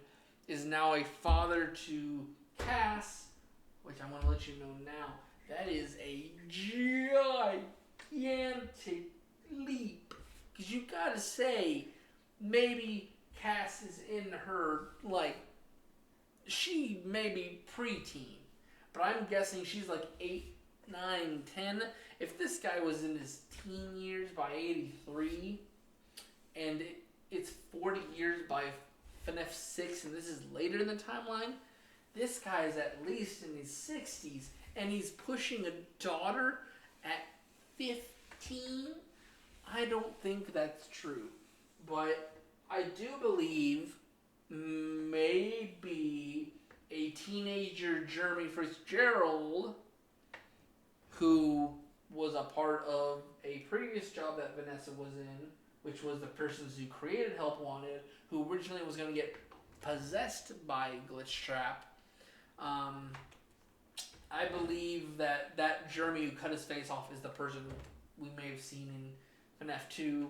Speaker 1: is now a father to Cass, which I want to let you know now. That is a gigantic leap. Because you gotta say, maybe Cass is in her, like, she may be preteen. But I'm guessing she's like 8, 9, 10. If this guy was in his teen years by 83, and it's 40 years by Fnaf 6, and this is later in the timeline, this guy is at least in his 60s, and he's pushing a daughter at 15? I don't think that's true. But I do believe maybe a teenager Jeremy Fitzgerald, who was a part of a previous job that Vanessa was in, which was the persons who created Help Wanted, who originally was going to get possessed by Glitch Trap. I believe that Jeremy who cut his face off is the person we may have seen in FNAF 2.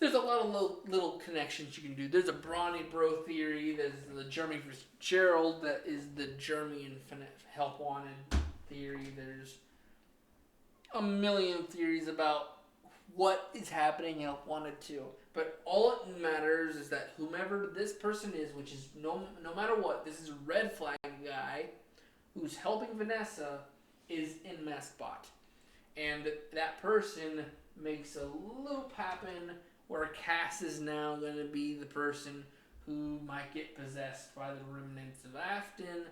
Speaker 1: There's a lot of little connections you can do. There's a Brawny Bro theory. There's the Jeremy Fitzgerald that is the Jeremy in FNAF Help Wanted theory. There's a million theories about what is happening in Help Wanted 2. But all it matters is that whomever this person is, which is no matter what, this is a red flag guy who's helping Vanessa, is in Maskbot. And that person makes a loop happen where Cass is now going to be the person who might get possessed by the remnants of Afton,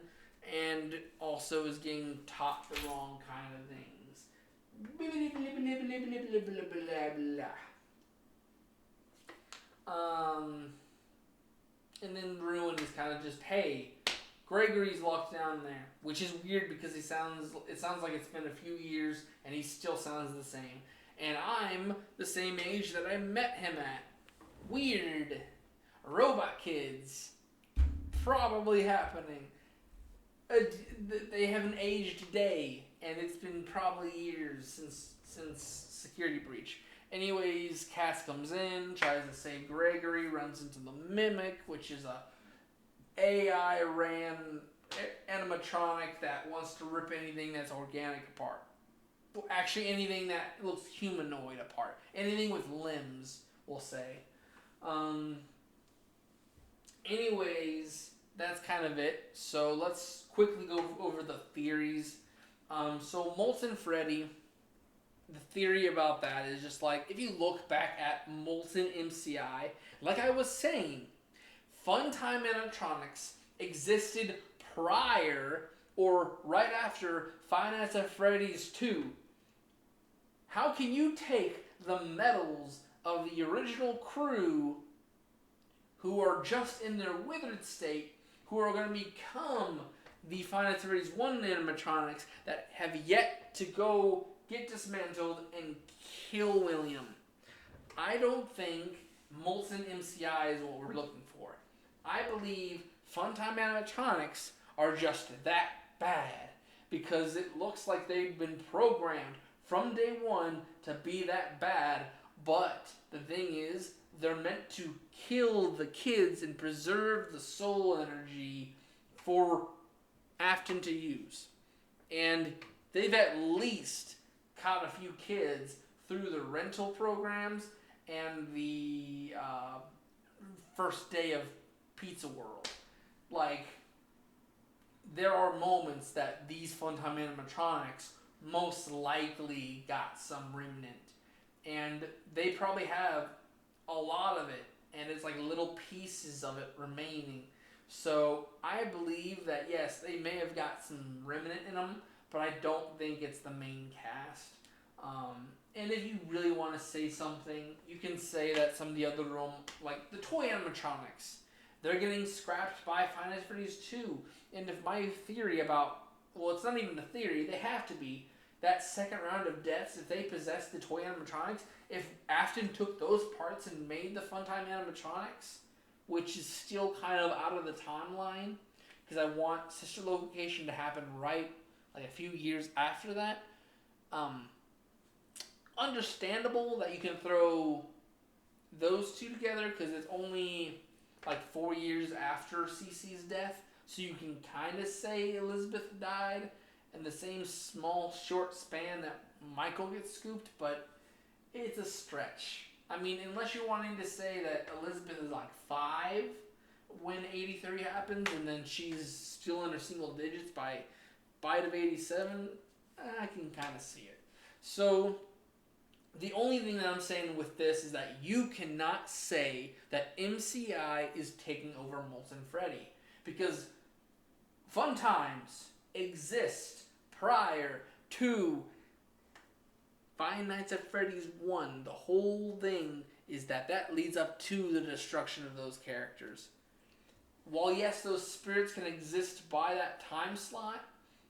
Speaker 1: and also is getting taught the wrong kind of things. And then Ruin is kind of just, hey, Gregory's locked down there, which is weird because it sounds like it's been a few years and he still sounds the same. And I'm the same age that I met him at. Weird. Robot kids. Probably happening. They haven't aged a day, and it's been probably years since Security Breach. Anyways, Cass comes in, tries to save Gregory, runs into the Mimic, which is a AI-ran animatronic that wants to rip anything that's organic apart. Well, actually, anything that looks humanoid apart. Anything with limbs, we'll say. Anyways, that's kind of it. So let's quickly go over the theories. So Molten Freddy, the theory about that is just like, if you look back at Molten MCI, like I was saying, Funtime Animatronics existed prior or right after Five Nights at Freddy's 2. How can you take the medals of the original crew who are just in their withered state, who are going to become the Five Nights at Freddy's 1 animatronics that have yet to go get dismantled and kill William? I don't think Molten MCI is what we're looking for. I believe Funtime Animatronics are just that bad because it looks like they've been programmed from day one to be that bad, but the thing is, they're meant to kill the kids and preserve the soul energy for Afton to use. And they've at least caught a few kids through the rental programs and the first day of Pizza World. Like, there are moments that these Funtime animatronics most likely got some remnant, and they probably have a lot of it, and it's like little pieces of it remaining. So I believe that yes, they may have got some remnant in them, but I don't think it's the main cast. And if you really want to say something, you can say that some of the other like the toy animatronics, they're getting scrapped by Five Nights at Freddy's 2. And if my theory about, well, it's not even a theory, they have to be, that second round of deaths, if they possess the toy animatronics, if Afton took those parts and made the Funtime animatronics, which is still kind of out of the timeline, because I want Sister Location to happen right, like a few years after that. Understandable that you can throw those two together, because it's only like 4 years after Cece's death, so you can kind of say Elizabeth died in the same small short span that Michael gets scooped, but it's a stretch. I mean, unless you're wanting to say that Elizabeth is like 5 when 83 happens, and then she's still in her single digits by bite of 87, I can kind of see it. So the only thing that I'm saying with this is that you cannot say that MCI is taking over Molten Freddy, because Fun Times exist prior to Five Nights at Freddy's 1. The whole thing is that leads up to the destruction of those characters. While yes, those spirits can exist by that time slot,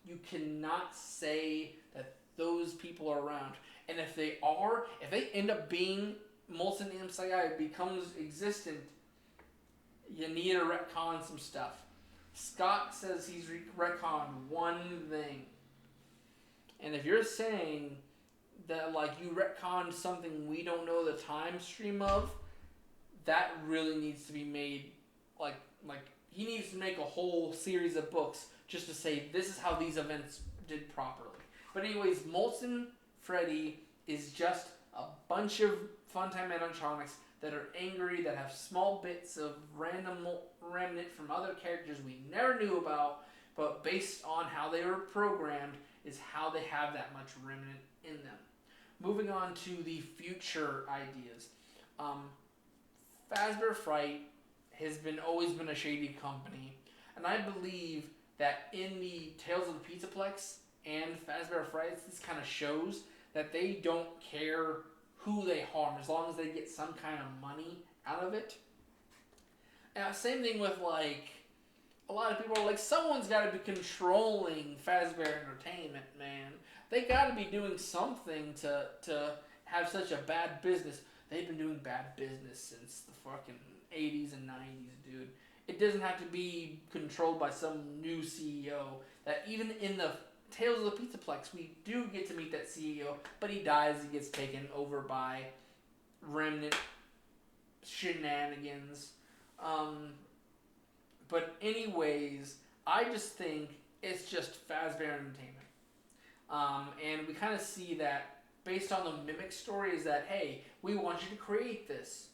Speaker 1: you cannot say that those people are around. And if they are, if they end up being Molten MCI becomes existent, you need to retcon some stuff. Scott says he's retconned one thing. And if you're saying that like you retconned something we don't know the time stream of, that really needs to be made like he needs to make a whole series of books just to say this is how these events did properly. But anyways, Molten Freddy is just a bunch of Funtime animatronics that are angry, that have small bits of random remnant from other characters we never knew about, but based on how they were programmed is how they have that much remnant in them. Moving on to the future ideas. Fazbear Fright has always been a shady company, and I believe that in the Tales of the Pizzaplex and Fazbear Fright, this kind of shows that they don't care who they harm as long as they get some kind of money out of it. And same thing with like a lot of people are like, someone's got to be controlling Fazbear Entertainment, man. They got to be doing something to have such a bad business. They've been doing bad business since the fucking 80s and 90s, dude. It doesn't have to be controlled by some new CEO. That even in the Tales of the Pizzaplex, we do get to meet that CEO, but he dies, he gets taken over by remnant shenanigans. But anyways, I just think it's just Fazbear Entertainment. And we kind of see that based on the Mimic story is that, hey, we want you to create this.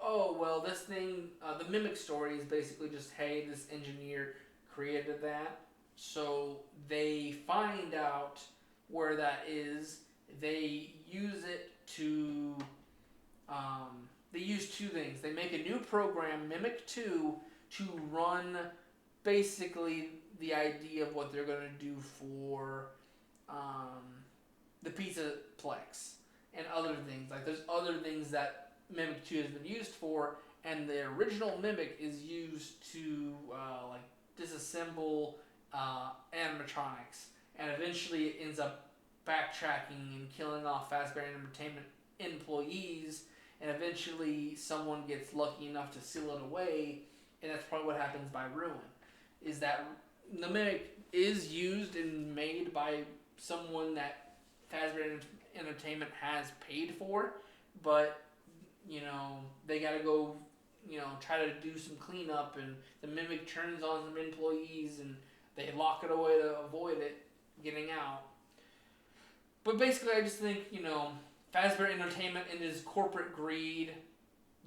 Speaker 1: Oh, well, this thing, the Mimic story is basically just, hey, this engineer created that. So they find out where that is. They use it to, they use two things. They make a new program, Mimic 2, to run basically the idea of what they're going to do for the Pizzaplex and other things. Like there's other things that Mimic 2 has been used for, and the original Mimic is used to like disassemble animatronics, and eventually it ends up backtracking and killing off Fazbear Entertainment employees, and eventually someone gets lucky enough to seal it away, and that's probably what happens by Ruin. Is that the Mimic is used and made by someone that Fazbear Entertainment has paid for, but you know, they gotta go, you know, try to do some cleanup, and the Mimic turns on some employees and they lock it away to avoid it getting out. But basically, I just think, you know, Fazbear Entertainment and his corporate greed,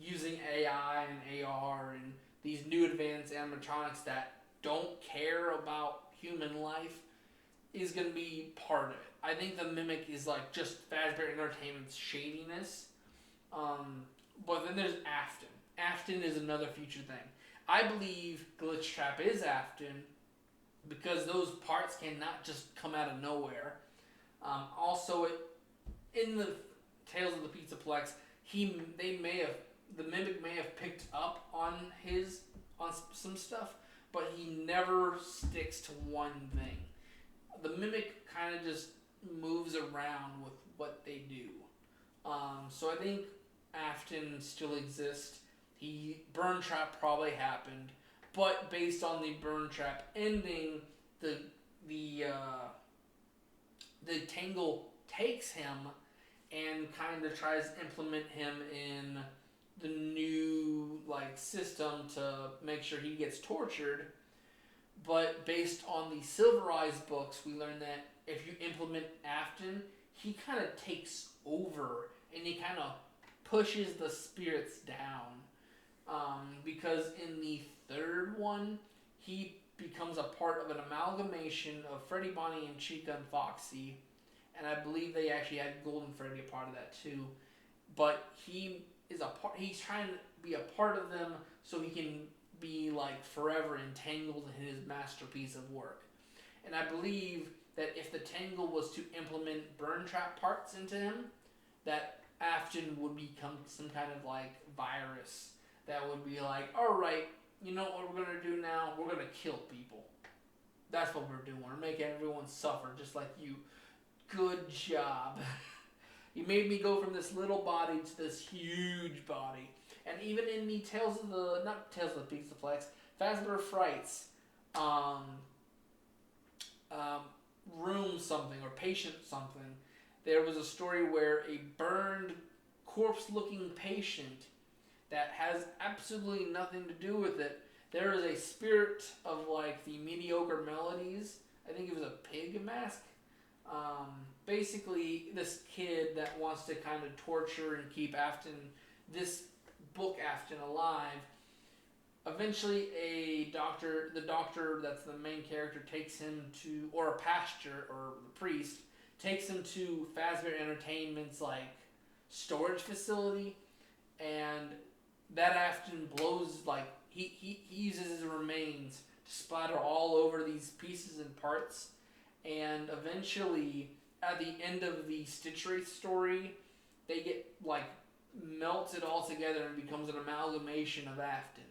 Speaker 1: using AI and AR and these new advanced animatronics that don't care about human life is going to be part of it. I think the Mimic is like just Fazbear Entertainment's shadiness. But then there's Afton. Afton is another future thing. I believe Glitch Trap is Afton because those parts cannot just come out of nowhere. Also, in the Tales of the Pizzaplex, the Mimic may have picked up on some stuff, but he never sticks to one thing. The Mimic kind of just moves around with what they do. So I think Afton still exists. Burn Trap probably happened, but based on the Burn Trap ending, the Tangle takes him and kind of tries to implement him in the new system to make sure he gets tortured. But based on the Silver Eyes books, we learn that if you implement Afton, he kind of takes over and he kind of pushes the spirits down. Because in the third one, he becomes a part of an amalgamation of Freddy, Bonnie, and Chica and Foxy. And I believe they actually had Golden Freddy a part of that too. But he's trying to be a part of them so he can be forever entangled in his masterpiece of work. And I believe that if the Tangle was to implement Burn Trap parts into him, that Afton would become some kind of virus that would be alright, you know what we're going to do now? We're going to kill people. That's what we're doing. We're making everyone suffer just like you. Good job. You made me go from this little body to this huge body. And even in the not Tales of the Pizzaplex, Fazbear Frights, Room something or Patient something, there was a story where a burned, corpse-looking patient that has absolutely nothing to do with it, there is a spirit of the mediocre melodies. I think it was a pig mask. Basically, this kid that wants to kind of torture and keep this book Afton alive. Eventually, the doctor that's the main character takes him to, or a pastor or the priest takes him to Fazbear Entertainment's storage facility, and that Afton blows he uses his remains to splatter all over these pieces and parts, and eventually at the end of the Stitch Wraith story, they get melted all together and becomes an amalgamation of Afton,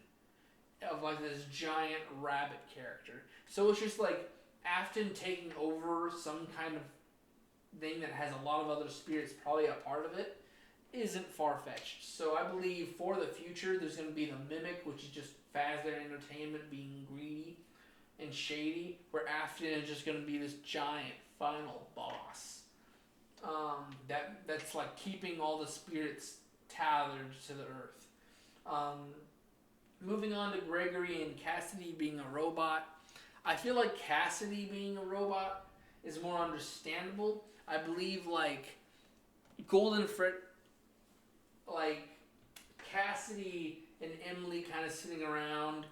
Speaker 1: of this giant rabbit character. So it's just Afton taking over some kind of thing that has a lot of other spirits probably a part of it isn't far-fetched. So I believe for the future there's going to be the Mimic, which is just Fazbear Entertainment being greedy and shady, where Afton is just going to be this giant final boss. That's keeping all the spirits tethered to the earth. Moving on to Gregory and Cassidy being a robot. I feel like Cassidy being a robot is more understandable. I believe Golden Fred, Cassidy and Emily kind of sitting around,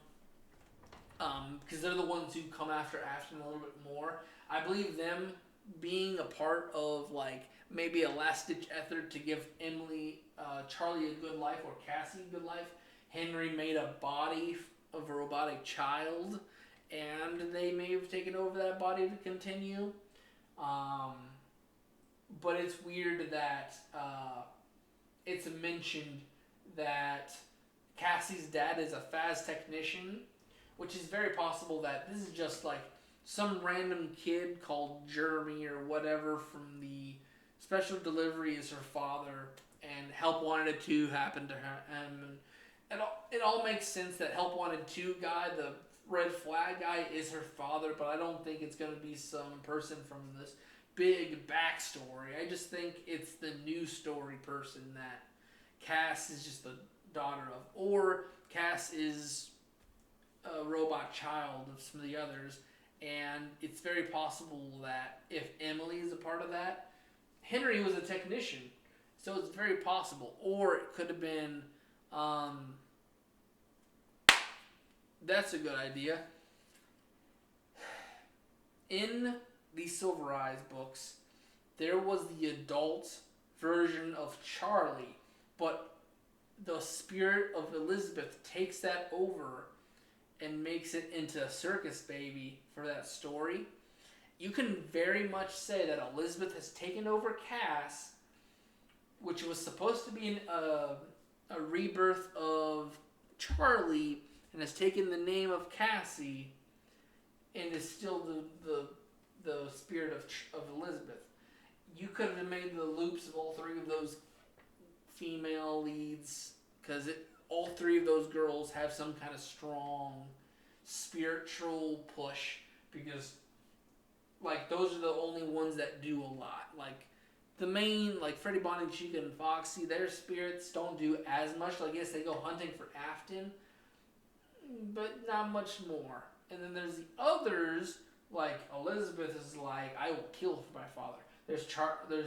Speaker 1: because they're the ones who come after Afton a little bit more. I believe them being a part of maybe a last-ditch effort to give Charlie a good life, or Cassie a good life. Henry made a body of a robotic child, and they may have taken over that body to continue. But it's weird that it's mentioned that Cassie's dad is a Faz technician, which is very possible that this is just some random kid called Jeremy or whatever from the Special Delivery is her father, and Help Wanted 2 happened to him. And it all makes sense that Help Wanted 2 guy, the red flag guy, is her father, but I don't think it's going to be some person from this big backstory. I just think it's the new story person that Cass is just the daughter of. Or Cass is a robot child of some of the others, and it's very possible that if Emily is a part of that, Henry was a technician, so it's very possible. Or it could have been, that's a good idea. In the Silver Eyes books, there was the adult version of Charlie, but the spirit of Elizabeth takes that over and makes it into a circus baby for that story. You can very much say that Elizabeth has taken over Cass, which was supposed to be a rebirth of Charlie, and has taken the name of Cassie, and is still the spirit of Elizabeth. You could have made the loops of all three of those female leads, because all three of those girls have some kind of strong spiritual push, because like those are the only ones that do a lot. Like the main, like Freddie, Bonnie, Chica, and Foxy, their spirits don't do as much. Like yes, they go hunting for Afton, but not much more. And then there's the others, like Elizabeth is like, I will kill for my father. There's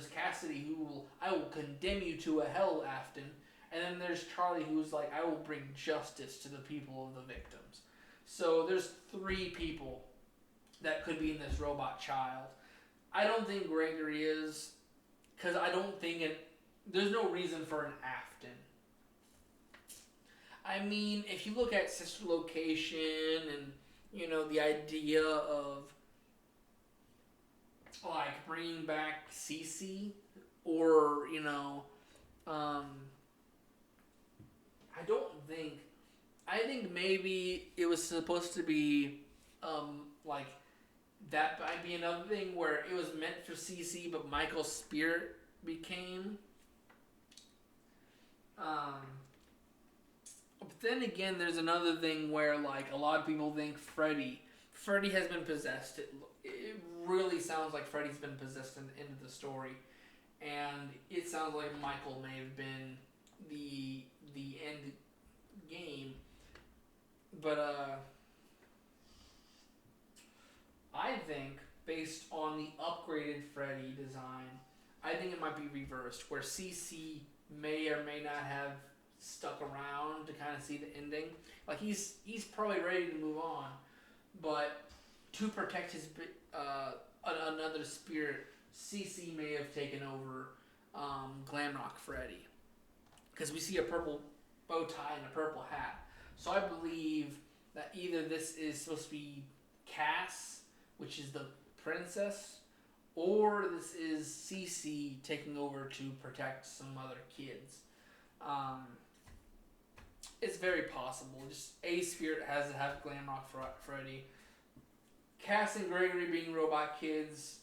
Speaker 1: Cassidy who I will condemn you to a hell, Afton. And then there's Charlie who's like, I will bring justice to the people of the victims. So there's three people that could be in this robot child. I don't think Gregory is, because I don't think there's no reason for an Afton. I mean, if you look at sister location and, the idea of like bringing back Cece, or I think maybe it was supposed to be like that might be another thing where it was meant for Cece, but Michael's spirit became. But then again, there's another thing where like a lot of people think Freddy has been possessed. It really sounds like Freddy's been possessed into the story, and it sounds like Michael may have been the end game. But I think based on the upgraded Freddy design, I think it might be reversed, where CC may or may not have stuck around to kind of see the ending. Like he's probably ready to move on, but to protect his another spirit, CC may have taken over Glamrock Freddy, because we see a purple bow tie and a purple hat. So I believe that either this is supposed to be Cass, which is the princess, or this is CC taking over to protect some other kids. It's very possible. Just a spirit has to have Glamrock Freddy. Cass and Gregory being robot kids,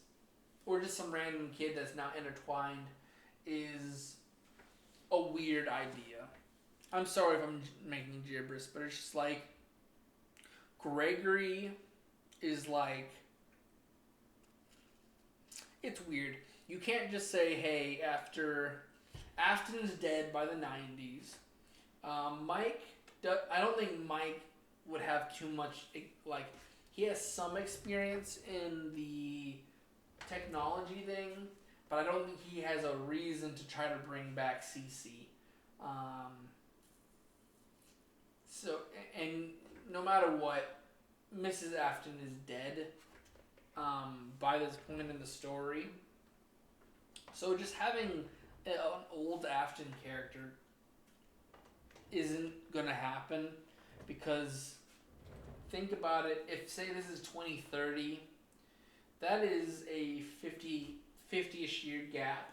Speaker 1: or just some random kid that's not intertwined, is a weird idea. I'm sorry if I'm making gibberish, but it's just like Gregory is like, it's weird. You can't just say, hey, after Afton's dead by the 90s, Mike, I don't think Mike would have too much, like, he has some experience in the technology thing, but I don't think he has a reason to try to bring back CC. So, and no matter what, Mrs. Afton is dead by this point in the story. So just having an old Afton character isn't going to happen, because think about it, if say this is 2030, that is a 50-ish year gap,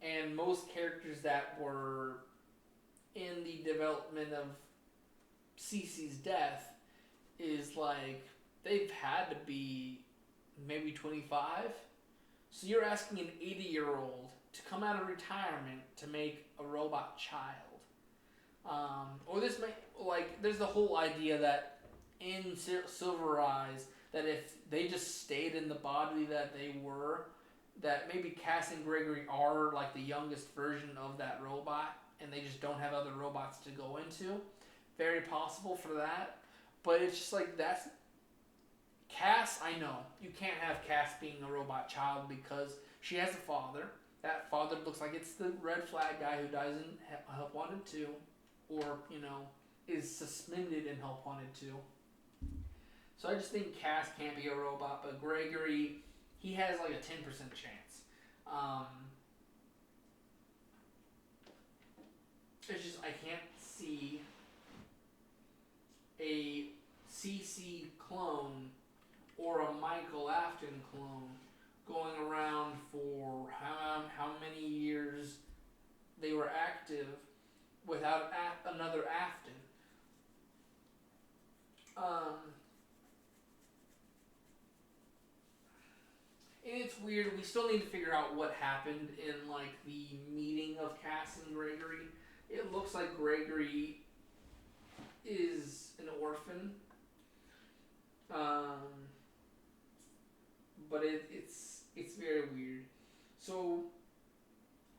Speaker 1: and most characters that were in the development of Cece's death is like, they've had to be maybe 25. So you're asking an 80-year-old to come out of retirement to make a robot child. Or this may, like, there's the whole idea that in Silver Eyes, that if they just stayed in the body that they were, that maybe Cass and Gregory are like the youngest version of that robot, and they just don't have other robots to go into. Very possible for that. But it's just like, that's Cass. I know you can't have Cass being a robot child because she has a father. That father looks like it's the red flag guy who dies in Help Wanted 2, or is suspended in Help Wanted 2. So I just think Cass can't be a robot, but Gregory, he has like a 10% chance. Um, it's just I can't see a CC clone or a Michael Afton clone going around for how many years they were active without another Afton. And it's weird. We still need to figure out what happened in like the meeting of Cass and Gregory. It looks like Gregory is an orphan, um, but it's very weird. So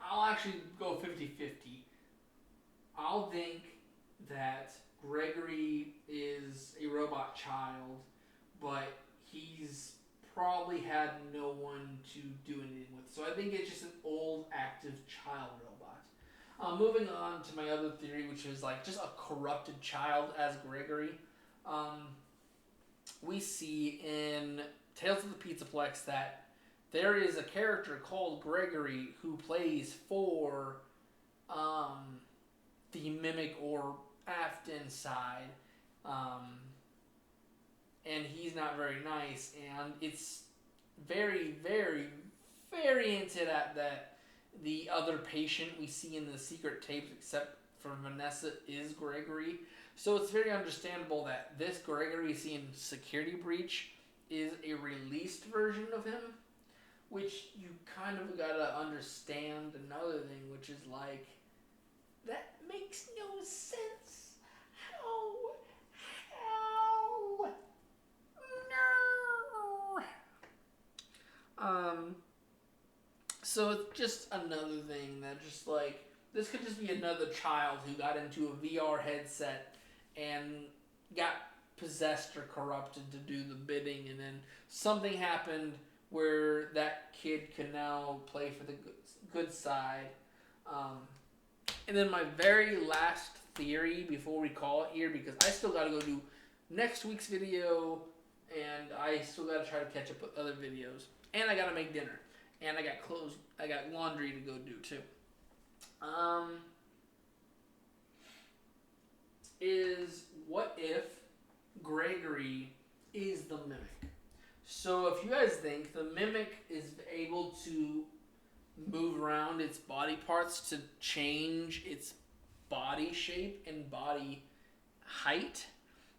Speaker 1: I'll actually go 50-50. I'll think that Gregory is a robot child, but he's probably had no one to do anything with. So I think it's just an old, active child robot. Moving on to my other theory, which is like just a corrupted child as Gregory. We see in Tales of the Pizzaplex that there is a character called Gregory who plays for the Mimic or Afton side. And he's not very nice, and it's very, very, very into that the other patient we see in the secret tapes, except for Vanessa, is Gregory. So it's very understandable that this Gregory seen Security Breach is a released version of him, which you kind of gotta understand another thing, which is like, that makes no sense. How? No. So it's just another thing that just like, this could just be another child who got into a VR headset and got possessed or corrupted to do the bidding, and then something happened where that kid can now play for the good side. And then my very last theory before we call it here, because I still got to go do next week's video, and I still got to try to catch up with other videos, and I got to make dinner, and I got clothes, I got laundry to go do too. Is what if Gregory is the Mimic? So if you guys think the Mimic is able to move around its body parts to change its body shape and body height,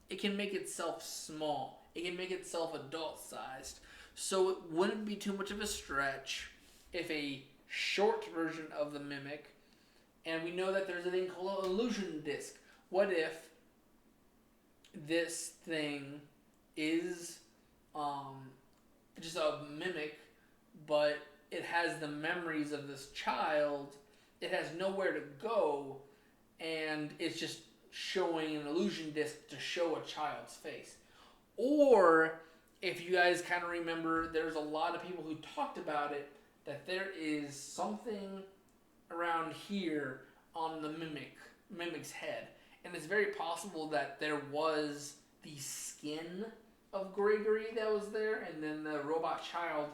Speaker 1: it can make itself small. It can make itself adult sized. So it wouldn't be too much of a stretch if a short version of the Mimic, and we know that there's a thing called an illusion disc. What if this thing is just a Mimic, but it has the memories of this child, it has nowhere to go, and it's just showing an illusion disc to show a child's face? Or, if you guys kind of remember, there's a lot of people who talked about it, that there is something around here on the Mimic's head. And it's very possible that there was the skin of Gregory that was there, and then the robot child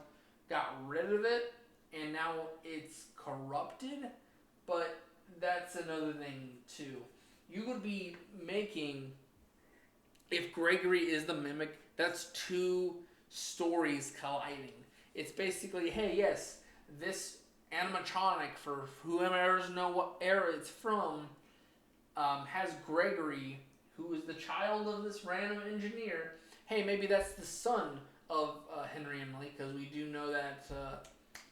Speaker 1: got rid of it, and now it's corrupted. But that's another thing too. You would be making, if Gregory is the Mimic, that's two stories colliding. It's basically, hey, yes, this animatronic, for whoever knows what era it's from, has Gregory, who is the child of this random engineer. Hey, maybe that's the son of Henry Emily, because we do know that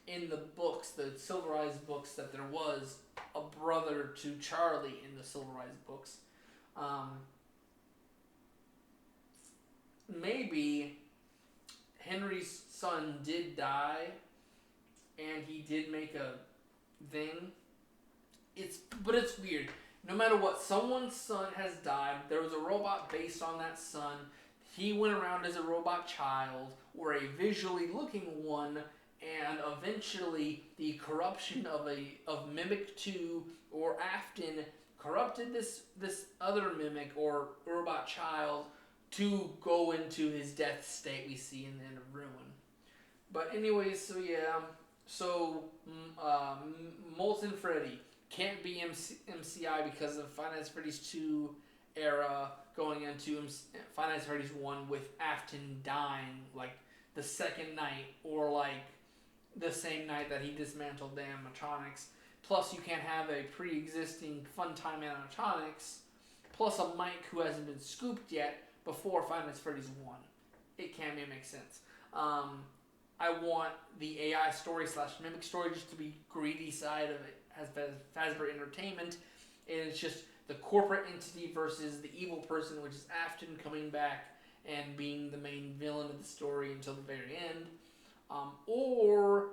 Speaker 1: in the books, the Silver Eyes books, that there was a brother to Charlie in the Silver Eyes books. Maybe Henry's son did die, and he did make a thing. But it's weird. No matter what, someone's son has died. There was a robot based on that son. He went around as a robot child, or a visually looking one, and eventually the corruption of Mimic 2 or Afton corrupted this other Mimic or robot child to go into his death state we see in the end of Ruin. But anyways, so yeah, so Molten Freddy can't be MCI because of Five Nights at Freddy's 2 era going into Five Nights at Freddy's 1 with Afton dying like the second night or like the same night that he dismantled the animatronics. Plus, you can't have a pre-existing Funtime animatronics plus a Mike who hasn't been scooped yet before Five Nights at Freddy's 1. It can't make sense. I want the AI story / mimic story just to be greedy side of it as Fazbear Entertainment. And it's just the corporate entity versus the evil person, which is Afton coming back and being the main villain of the story until the very end. Or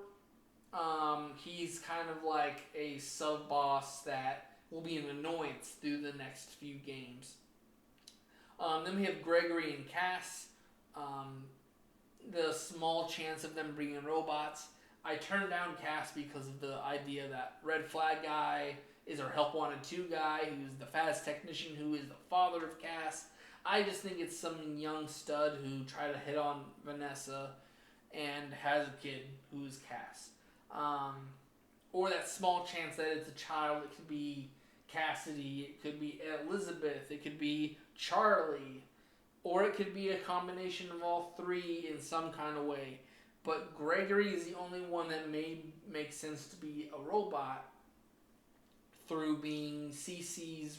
Speaker 1: he's kind of like a sub-boss that will be an annoyance through the next few games. Then we have Gregory and Cass. The small chance of them bringing robots. I turned down Cass because of the idea that Red Flag guy is our Help Wanted 2 guy, who's the Faz technician, who is the father of Cass. I just think it's some young stud who tried to hit on Vanessa and has a kid who's Cass. Or that small chance that it's a child. It could be Cassidy, it could be Elizabeth, it could be Charlie, or it could be a combination of all three in some kind of way. But Gregory is the only one that may make sense to be a robot through being Cece's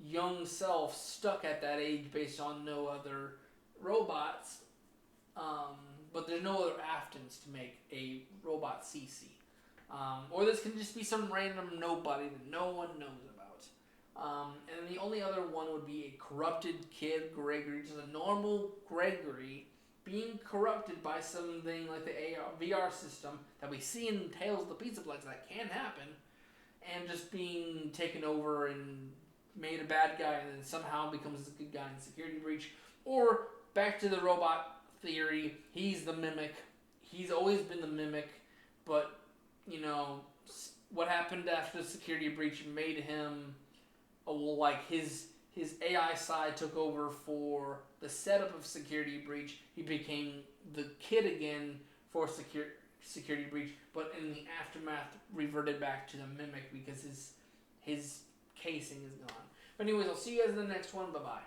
Speaker 1: young self stuck at that age based on no other robots. But there's no other Aftons to make a robot Cece. Or this can just be some random nobody that no one knows about. And the only other one would be a corrupted kid Gregory, just a normal Gregory being corrupted by something like the AR, VR system that we see in Tales of the Pizzaplex that can happen, and just being taken over and made a bad guy and then somehow becomes a good guy in Security Breach. Or back to the robot theory, he's the mimic. He's always been the mimic, but you know what happened after the Security Breach made him like his AI side took over for the setup of Security Breach. He became the kid again for Security Breach, but in the aftermath reverted back to the mimic because his casing is gone. But anyways, I'll see you guys in the next one. Bye bye.